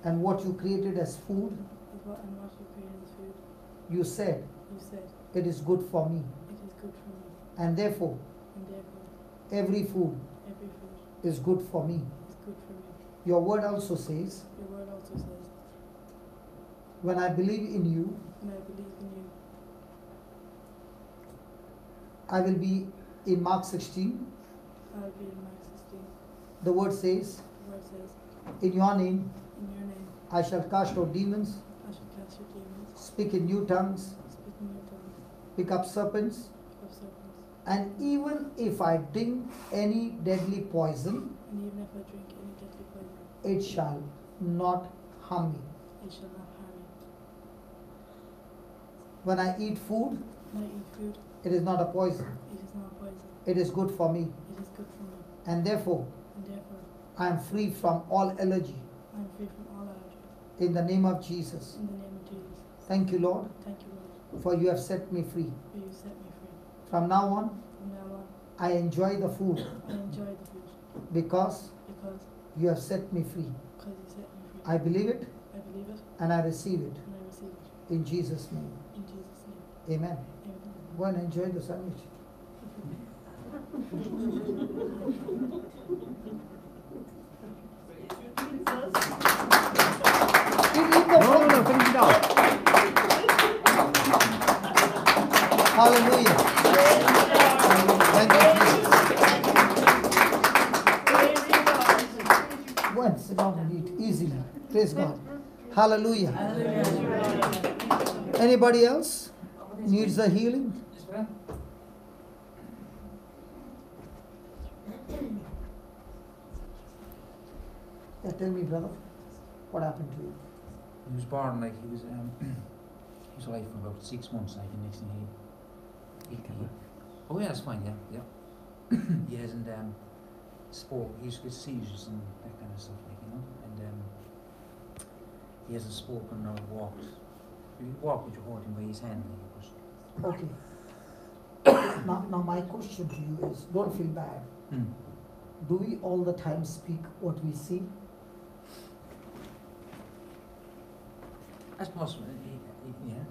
and what you created as food, and what you created as food. you said, You said, it is good for me. it is good for me, And therefore, and therefore, every food every food is good for me. is good for me. Your word also says, Your word also says, when I believe in you, and I believe in you, I will be in Mark 16. I will be in Mark 16. The word says, The word says, in your name, in your name, I shall cast out demons, I shall cast your demons, speak in new tongues, speak in your tongues, pick up serpents, pick up serpents, and even if I drink any deadly poison, and even if I drink any deadly poison, it shall not harm me. it shall not harm me. When I eat food, When I eat food, it is not a poison. it is not poison, It is good for me. it is good for me, And therefore, and therefore I am free from all allergy. I am free from all allergy. In the name of Jesus. In the name of Jesus. Thank you, Lord, Thank you, Lord, for you have set me free. for you set me free. From now on, From now on, I enjoy the food I enjoy the food because because you have set me free. you set me free. I believe it I believe it and I receive it and I receive it. in Jesus' name. In Jesus' name. Amen. Amen. Go and enjoy the sandwich. Eat the food. No, finish it off. Hallelujah. Thank you, Jesus. Go and sit down and eat easily. Praise God. Hallelujah. Anybody else needs a healing? Yeah, tell me, brother, what happened to you? He was born like he was alive for about 6 months. Like, and next thing he oh yeah, that's fine. Yeah. He hasn't spoke. He used to get seizures and that kind of stuff, like, you know. And he hasn't spoken or walked. He walked with you holding by his hand, like, but Okay. Now my question to you is, don't feel bad. Do we all the time speak what we see? that's possible.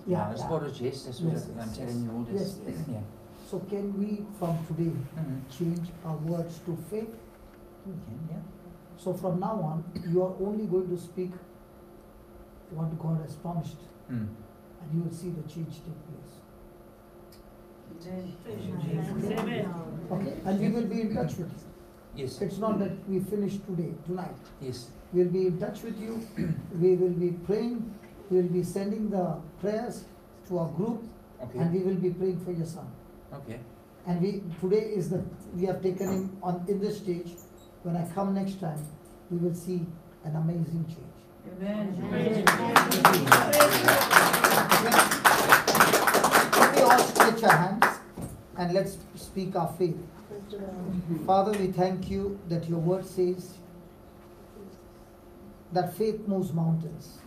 Yeah, That's yeah. what it is. That's Yes, what I'm yes, telling you. This. yes, yes. Yeah. So can we from today change our words to faith? We can, yeah. So from now on, you are only going to speak what God has promised, and you will see the change take place. Amen. Okay? And we will be in touch with you. Yes. It's not that we finish tonight. Yes. We'll be in touch with you. We will be praying. We will be sending the prayers to our group, Okay. and we will be praying for your son. Okay. And we have taken him in this stage. When I come next time, we will see an amazing change. Can we all stretch our hands and let's speak our faith. Father, we thank you that your word says that faith moves mountains.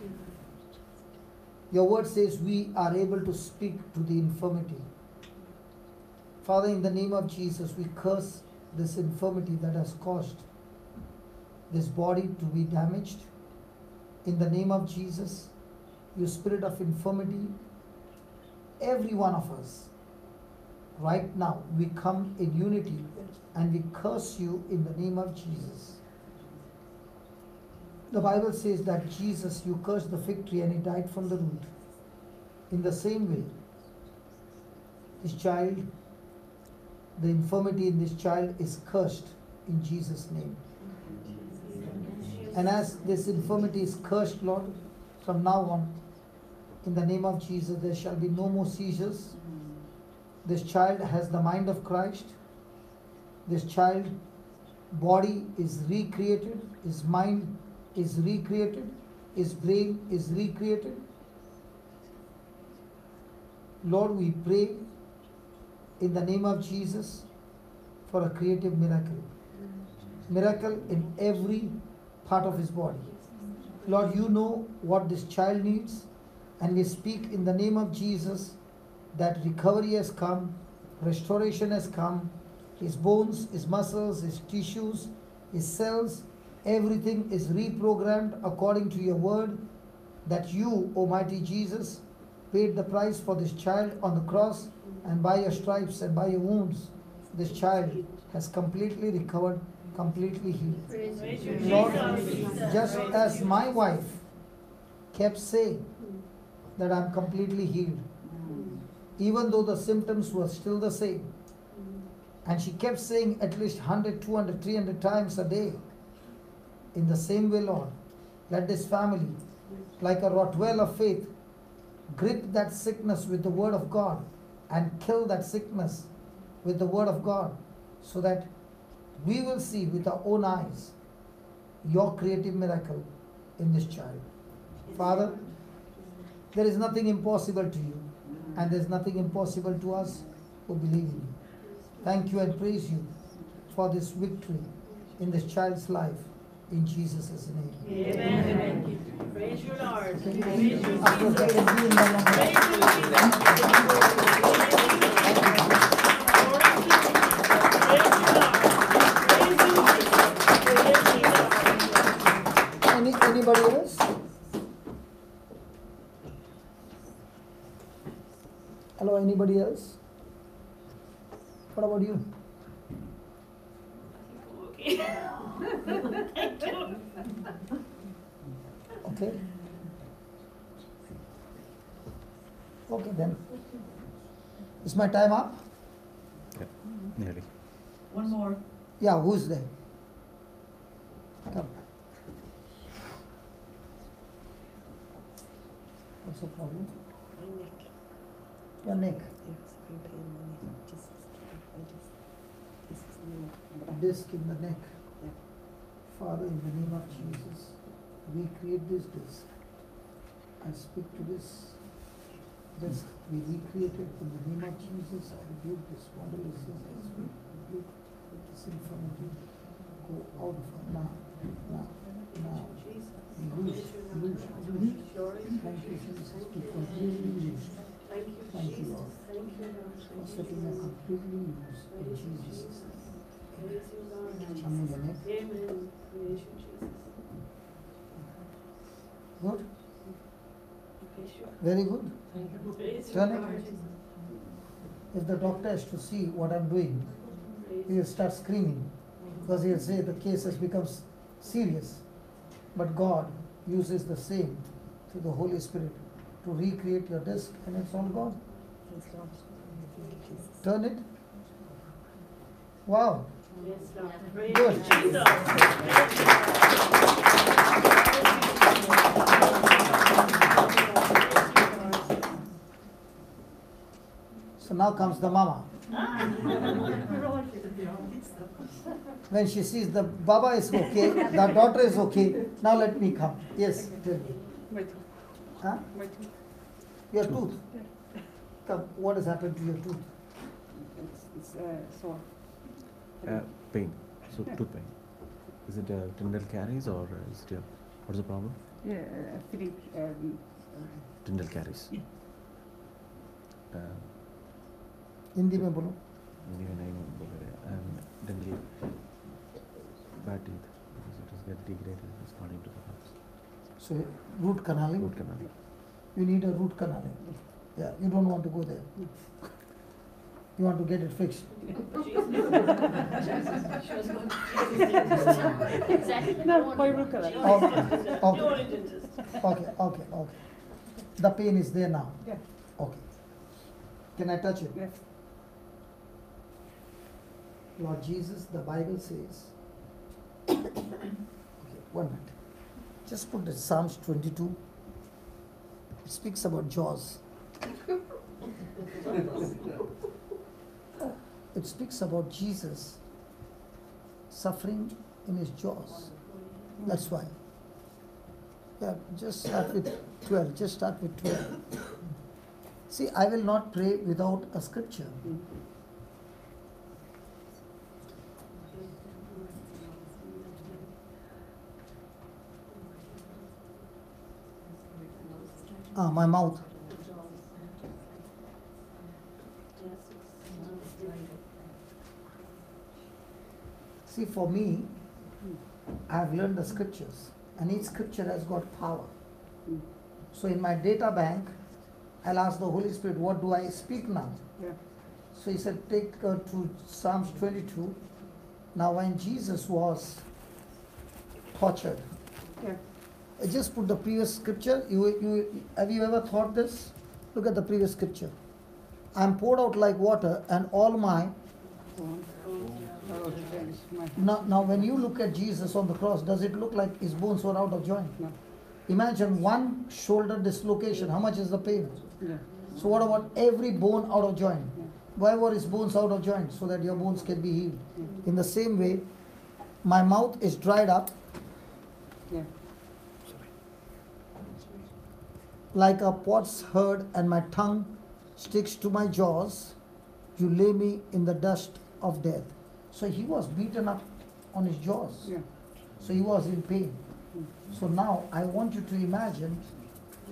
Your word says we are able to speak to the infirmity. Father, in the name of Jesus, we curse this infirmity that has caused this body to be damaged. In the name of Jesus, you spirit of infirmity, every one of us, right now, we come in unity and we curse you in the name of Jesus. The Bible says that Jesus, you cursed the fig tree and he died from the root. In the same way, this child, the infirmity in this child is cursed in Jesus' name. And as this infirmity is cursed, Lord, from now on, in the name of Jesus, there shall be no more seizures. This child has the mind of Christ. This child body is recreated. His mind is recreated. His brain is recreated. Lord, we pray in the name of Jesus for a creative miracle. Miracle in every part of his body. Lord, you know what this child needs, and we speak in the name of Jesus that recovery has come, restoration has come. His bones, his muscles, his tissues, his cells, everything is reprogrammed according to your word, that you, Almighty Jesus, paid the price for this child on the cross, and by your stripes and by your wounds, this child has completely recovered, completely healed. Lord, just as my wife kept saying that I'm completely healed, even though the symptoms were still the same, and she kept saying at least 100, 200, 300 times a day, in the same way, Lord, let this family, like a Rottweiler of faith, grip that sickness with the word of God and kill that sickness with the word of God, so that we will see with our own eyes your creative miracle in this child. Father, there is nothing impossible to you, and there is nothing impossible to us who believe in you. Thank you and praise you for this victory in this child's life, in Jesus' name. Amen. Praise you, Lord. Okay. Praise you, Jesus. After that, can be in the Lord. Praise you, Jesus. Anybody else? Hello, anybody else? What about you? Okay. Okay then. Is my time up? Yeah, nearly. One more. Yeah, who's there? Come. What's the problem? My neck. Your neck. Yes, I'm pain in my neck. Just, this is the Disc in the neck. Yeah. Father, in the name of Jesus, recreate this disc. I speak to this disc. We recreate it in the name of Jesus. I rebuke this wonderless disease. We rebuke this infirmity. Go out of her now. Now. Loose. Thank you, Jesus. Be completely loose. Thank you, Lord. For setting her completely loose in Jesus' name. Amen. Amen. Good? Very good. Turn it. If the doctor has to see what I'm doing, he will start screaming because he will say the case has become serious. But God uses the same through the Holy Spirit to recreate your disc, and it's all gone. Turn it. Wow. Good. So now comes the mama. When she sees the Baba is okay, the daughter is okay, now let me come. Yes, tell me. My tooth. Huh? My tooth. Your tooth. Come, what has happened to your tooth? It's sore. Pain. So tooth pain. Is it dental caries or is it what's the problem? Yeah, feeling. Dental caries. Hindi में बोलो. Hindi mein nahi bol rahe. Dental bad teeth because it is get degraded. It's not into the house. So root canaling. Root canal. You need a root canaling. Yeah, you don't want to go there. You want to get it fixed. No, why root canal? Okay. The pain is there now. Yeah. Okay. Can I touch it? Yes. Lord Jesus, the Bible says, okay, 1 minute. Just put the Psalms 22. It speaks about jaws. It speaks about Jesus suffering in his jaws. That's why. Yeah, just start with 12. Just start with 12. See, I will not pray without a scripture. My mouth. See, for me, I have learned the scriptures, and each scripture has got power. So in my data bank, I'll ask the Holy Spirit, what do I speak now? Yeah. So he said, take to Psalms 22. Now when Jesus was tortured, Yeah. I just put the previous scripture. Have you ever thought this? Look at the previous scripture. I am poured out like water, and all my... Now when you look at Jesus on the cross, does it look like his bones were out of joint? No. Imagine one shoulder dislocation. How much is the pain? Yeah. So what about every bone out of joint? Yeah. Why were his bones out of joint? So that your bones can be healed. In the same way, my mouth is dried up Yeah. like a potsherd, and my tongue sticks to my jaws. You lay me in the dust of death. So he was beaten up on his jaws. Yeah. So he was in pain. So now I want you to imagine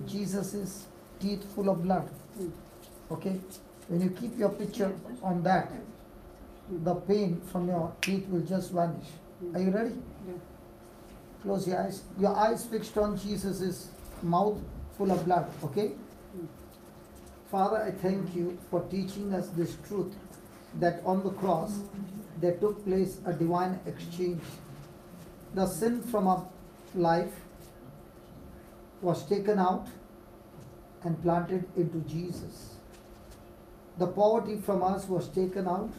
Jesus' teeth full of blood. Okay? When you keep your picture on that, the pain from your teeth will just vanish. Are you ready? Yeah. Close your eyes. Your eyes fixed on Jesus' mouth full of blood. Okay? Father, I thank you for teaching us this truth that on the cross there took place a divine exchange. The sin from our life was taken out and planted into Jesus. The poverty from us was taken out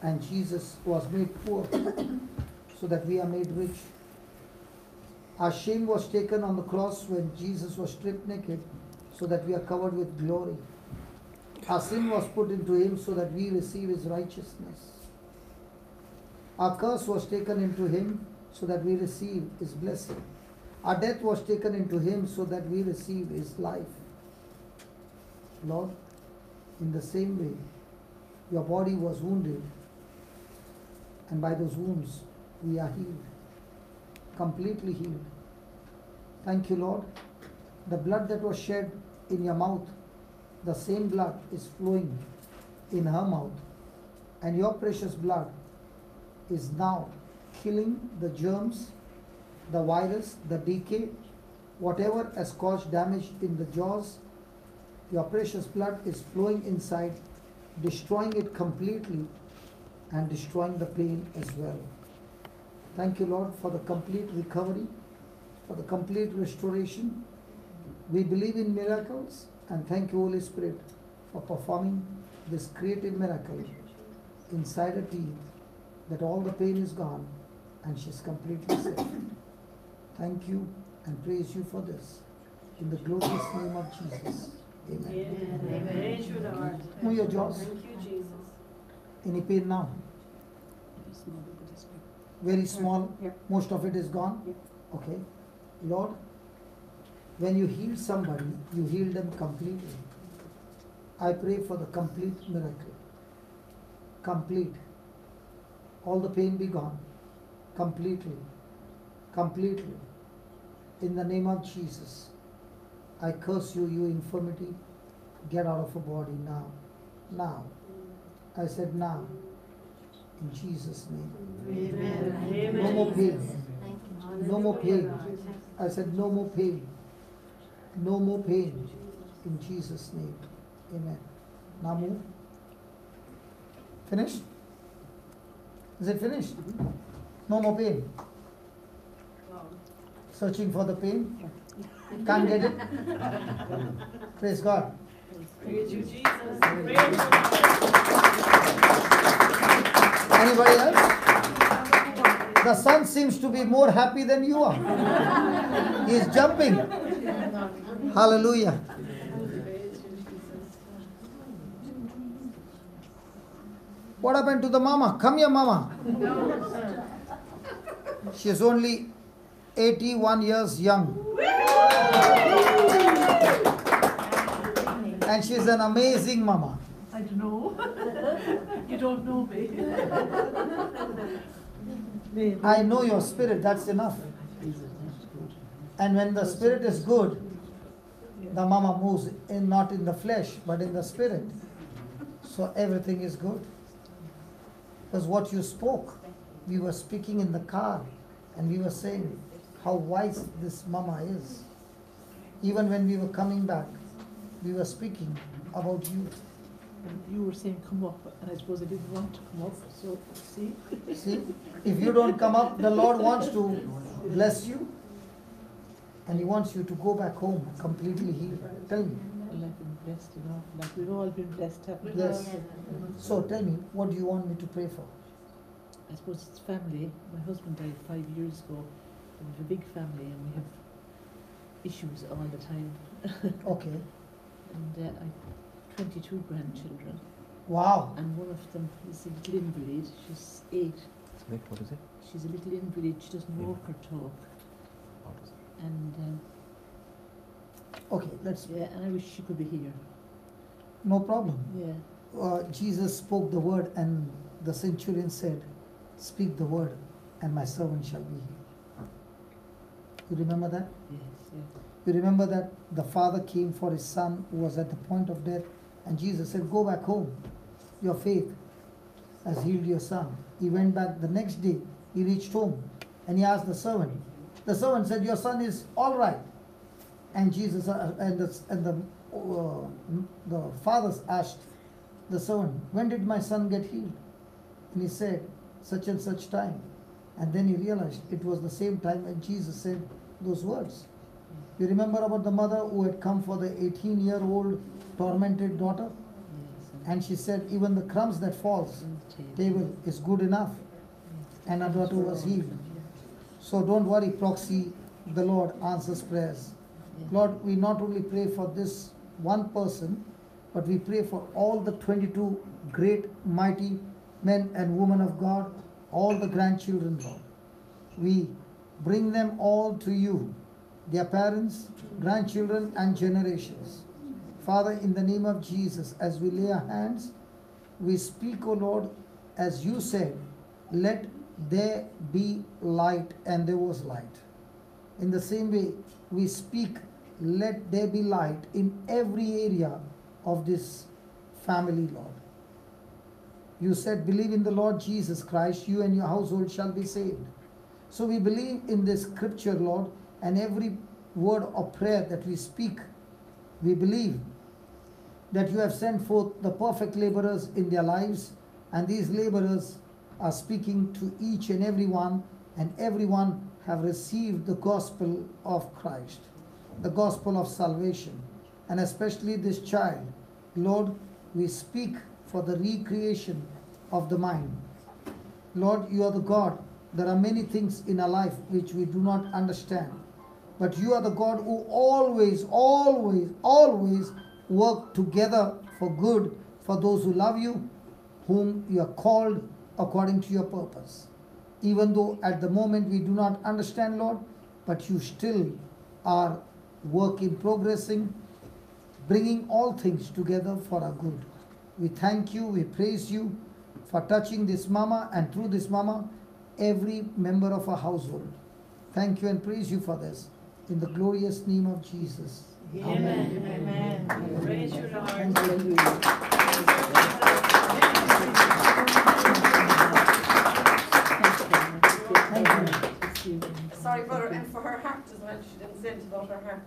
and Jesus was made poor so that we are made rich. Our shame was taken on the cross when Jesus was stripped naked so that we are covered with glory. Our sin was put into him so that we receive his righteousness. Our curse was taken into him so that we receive his blessing. Our death was taken into him so that we receive his life. Lord, in the same way, your body was wounded, and by those wounds we are healed, completely healed. Thank you, Lord. The blood that was shed in your mouth, the same blood is flowing in her mouth, and your precious blood is now killing the germs, the virus, the decay, whatever has caused damage in the jaws. Your precious blood is flowing inside, destroying it completely and destroying the pain as well. Thank you, Lord, for the complete recovery, for the complete restoration. We believe in miracles, and thank you, Holy Spirit, for performing this creative miracle inside her teeth, that all the pain is gone and she's completely set. Thank you and praise you for this. In the glorious name of Jesus. Amen. Amen. Praise you, Lord. Move your jaws. Thank you, Jesus. Any pain now? Very small. Yeah. Most of it is gone. Yeah. Okay. Lord, when you heal somebody, you heal them completely. I pray for the complete miracle. Complete. All the pain be gone. Completely. Completely. In the name of Jesus, I curse you, you infirmity. Get out of her body now. Now. I said now. In Jesus' name. Amen. Amen. No more pain. Thank you. No more pain. I said no more pain. No more pain. In Jesus' name. Amen. Now move. Finished? Is it finished? No more pain. Searching for the pain? Can't get it? Praise God. Praise you, Jesus. Praise you. Anybody else? The son seems to be more happy than you are. He is jumping. Hallelujah. What happened to the mama? Come here, mama. She is only 81 years young. And she is an amazing mama. I don't know. You don't know me. I know your spirit, that's enough. And when the spirit is good, the mama moves in, not in the flesh, but in the spirit. So everything is good. Because what you spoke, we were speaking in the car, and we were saying how wise this mama is. Even when we were coming back, we were speaking about you. And you were saying come up, and I suppose I didn't want to come up, so see? See, if you don't come up, the Lord wants to bless you, and He wants you to go back home completely healed. Tell me. Well, I've been blessed, you know, like we've all been blessed, haven't we? Yes. So tell me, what do you want me to pray for? I suppose it's family. My husband died 5 years ago. We have a big family, and we have issues all the time. Okay. And I've 22 grandchildren, Wow. and one of them is a little invalid. She's 8. Wait, what is it? She's a little invalid. She doesn't walk or talk. What is it? And Okay, let's. yeah, and I wish she could be here. No problem. Yeah. Jesus spoke the word, and the centurion said, "Speak the word, and my servant shall be healed." You remember that? Yes. Yeah. You remember that the father came for his son who was at the point of death, and Jesus said, "Go back home. Your faith has healed your son." He went back the next day. He reached home, and he asked the servant. The servant said, "Your son is all right." And Jesus the father asked the servant, "When did my son get healed?" And he said, "Such and such time." And then he realized it was the same time when Jesus said those words. You remember about the mother who had come for the 18-year-old tormented daughter? Yes. And she said, even the crumbs that falls on the table is good enough. And her daughter was healed. So don't worry, proxy, the Lord answers prayers. Lord, we not only pray for this one person, but we pray for all the 22 great, mighty men and women of God all the grandchildren, Lord. We bring them all to you, their parents, grandchildren, and generations. Father, in the name of Jesus, as we lay our hands, we speak, O Lord, as you said, let there be light, and there was light. In the same way, we speak, let there be light in every area of this family, Lord. You said, believe in the Lord Jesus Christ, you and your household shall be saved. So we believe in this scripture, Lord, and every word of prayer that we speak, we believe that you have sent forth the perfect laborers in their lives, and these laborers are speaking to each and everyone have received the gospel of Christ, the gospel of salvation, and especially this child. Lord, we speak for the recreation of the mind. Lord, you are the God. There are many things in our life which we do not understand, but you are the God who always work together for good for those who love you, whom you are called according to your purpose. Even though at the moment we do not understand, Lord, but you still are working, progressing, bringing all things together for our good. We thank you, we praise you for touching this mama, and through this mama, every member of our household. Thank you and praise you for this. In the glorious name of Jesus. Amen. Amen. Praise you, Lord. Sorry, brother, and for her heart as well. She didn't say anything about her heart.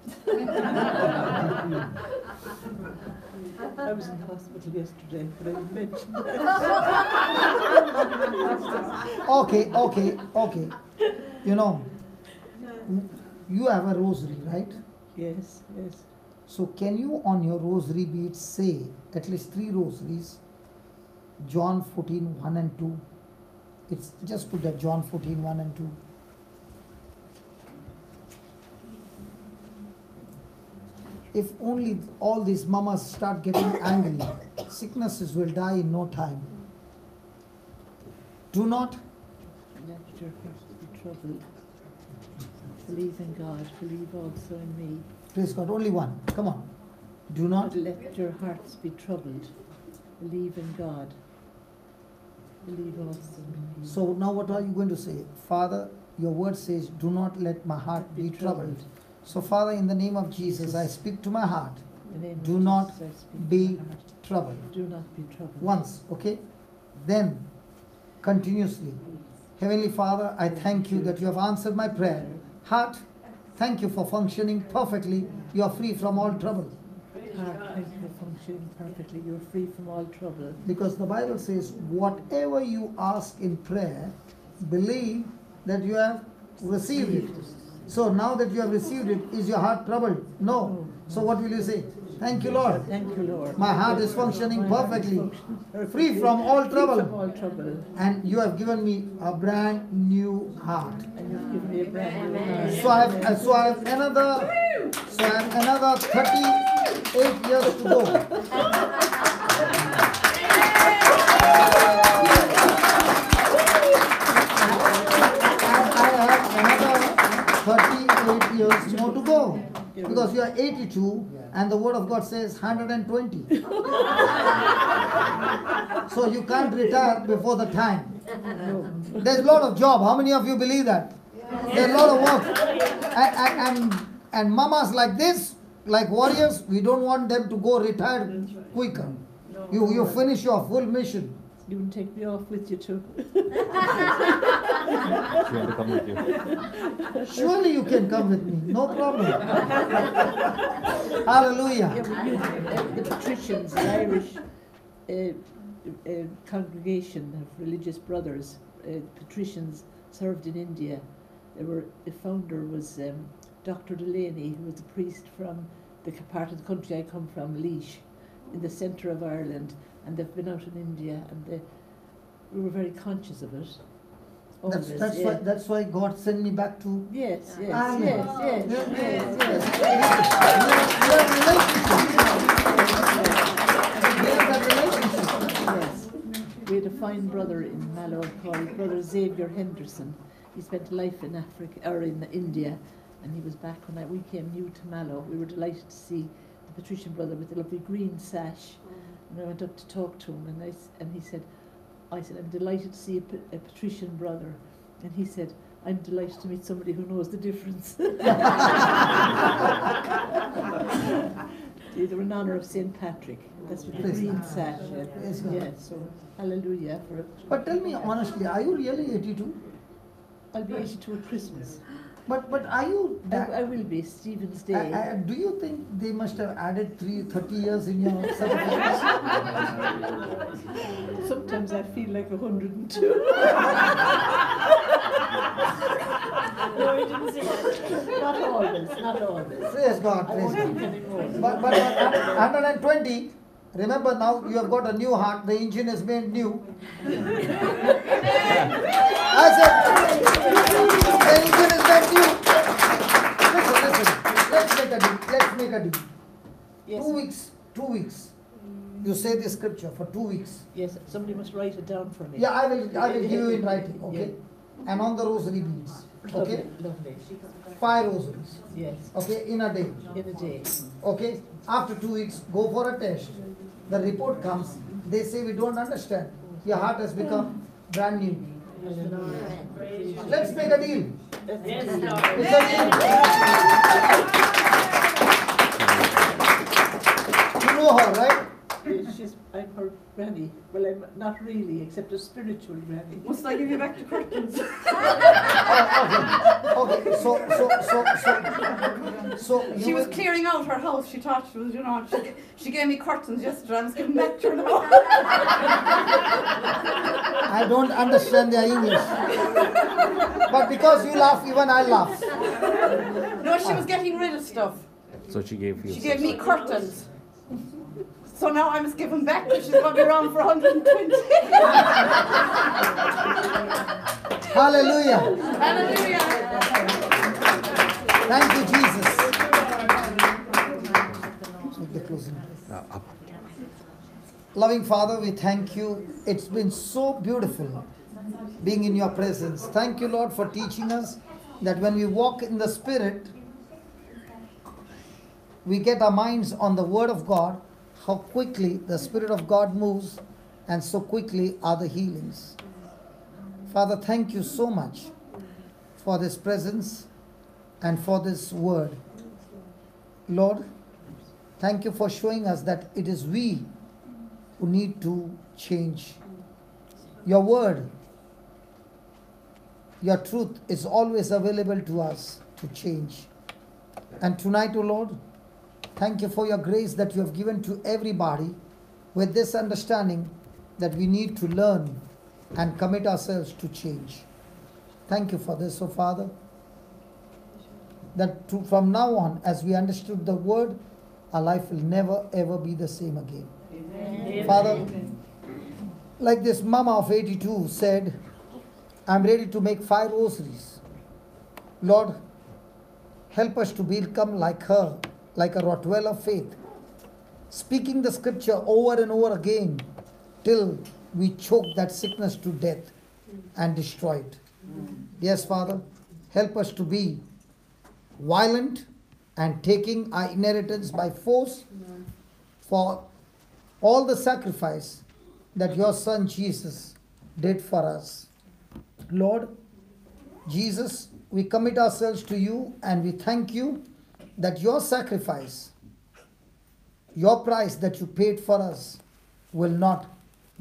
I was in the hospital yesterday, but I didn't mention that. Okay. You know, you have a rosary, right? Yes. So can you on your rosary beads say at least 3 rosaries, John 14, 1 and 2. It's just put that John 14, 1 and 2. If only all these mamas start getting angry, sicknesses will die in no time. Do not Let your heart be troubled. Believe in God, believe also in me. praise God, only one. Come on. Do not Let your hearts be troubled. Believe in God. Believe also in me. So now what are you going to say? Father, your word says, do not let my heart be troubled. So Father, in the name of Jesus, I speak to my heart. In the name of Do not Jesus, I speak to be my heart. troubled. Do not be troubled. Once, okay? Then, continuously. Heavenly Father, I thank you that you have answered my prayer. Heart, thank you for functioning perfectly. You are free from all trouble. Heart, thank you for functioning perfectly. You're free from all trouble. Because the Bible says, whatever you ask in prayer, believe that you have received it. So now that you have received it, is your heart troubled? No. So what will you say? Thank you, Lord. Thank you, Lord. My heart is functioning My heart is perfectly, functioning free from all Free trouble. from all trouble. And you have given me a brand new heart. And you've given me a brand new heart. So I have another 38 years to go. I have another 38 years more to go. Because you are 82 and the word of God says 120. So you can't retire before the time. There's a lot of job. How many of you believe that? There's a lot of work. And mamas like this, like warriors, we don't want them to go retired quicker. You finish your full mission. You can take me off with you too. She want to come with you. Surely you can come with me. No problem. Hallelujah. The patricians, the Irish congregation of religious brothers, patricians served in India. The founder was Dr. Delaney, who was a priest from the part of the country I come from, Laois, in the centre of Ireland, and they've been out in India, and we were very conscious of it. That's why God sent me back to. Yes. We have that relationship. Yes. We had a fine brother in Mallow called Brother Xavier Henderson. He spent life in Africa or in India, and he was back when we came new to Mallow. We were delighted to see the patrician brother with the lovely green sash. And I went up to talk to him, and he said, I said, I'm delighted to see a patrician brother. And he said, I'm delighted to meet somebody who knows the difference. They were in honour of St. Patrick. That's with the green sash. Yeah, so hallelujah for it. But tell me honestly, are you really 82? I'll be 82 at Christmas. But are you that? I will be, Stephen's Day. Do you think they must have added 30 years in your certificate? Sometimes I feel like 102. No, you didn't say that. Not always, not always. Praise God, I praise won't God. think anymore. But 120, remember now you have got a new heart, the engine is made new. I said, the engine is made new. Listen, let's make a deal. Yes. 2 weeks. You say the scripture for 2 weeks. Yes, somebody must write it down for me. Yeah, I will give you in writing, okay? And on the rosary beads, okay? Lovely. 5 rosaries, Yes, okay, in a day. in a day. Okay, after 2 weeks, go for a test. The report comes, they say we don't understand. Your heart has become brand new. Let's make a deal. Yes, It's Lord. a deal. You know her, right? I'm her granny. Well, I'm not really, except a spiritual granny. Must I give you back the curtains? Okay, so She was clearing out her house. She thought she was, she gave me curtains yesterday. I was giving back to her now. I don't understand their English. But because you laugh, even I laugh. No, she was getting rid of stuff. So she gave you. She gave me curtains. So now I must give them back because she's going to be around for 120. Hallelujah. Hallelujah. Thank you, Jesus. Make the closing. Up. Loving Father, we thank you. It's been so beautiful being in your presence. Thank you, Lord, for teaching us that when we walk in the Spirit, we get our minds on the Word of God, how quickly the Spirit of God moves, and so quickly are the healings. Father, thank you so much for this presence and for this word. Lord, thank you for showing us that it is we who need to change. Your word, your truth is always available to us to change. And tonight, O Lord, thank you for your grace that you have given to everybody with this understanding that we need to learn and commit ourselves to change. Thank you for this, O Father, that from now on, as we understood the word, our life will never ever be the same again. Amen. Father, like this mama of 82 said, I'm ready to make 5 rosaries. Lord, help us to become like her, like a Rottweiler faith, speaking the scripture over and over again till we choke that sickness to death and destroy it. Yes, Father, help us to be violent and taking our inheritance by force for all the sacrifice that your Son Jesus did for us. Lord Jesus, we commit ourselves to you and we thank you that your sacrifice, your price that you paid for us will not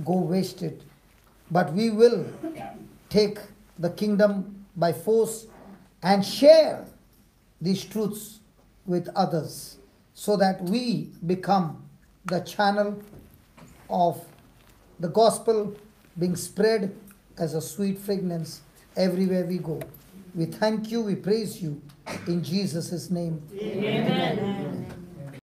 go wasted, but we will take the kingdom by force and share these truths with others so that we become the channel of the gospel being spread as a sweet fragrance everywhere we go. We thank you, we praise you in Jesus' name. Amen.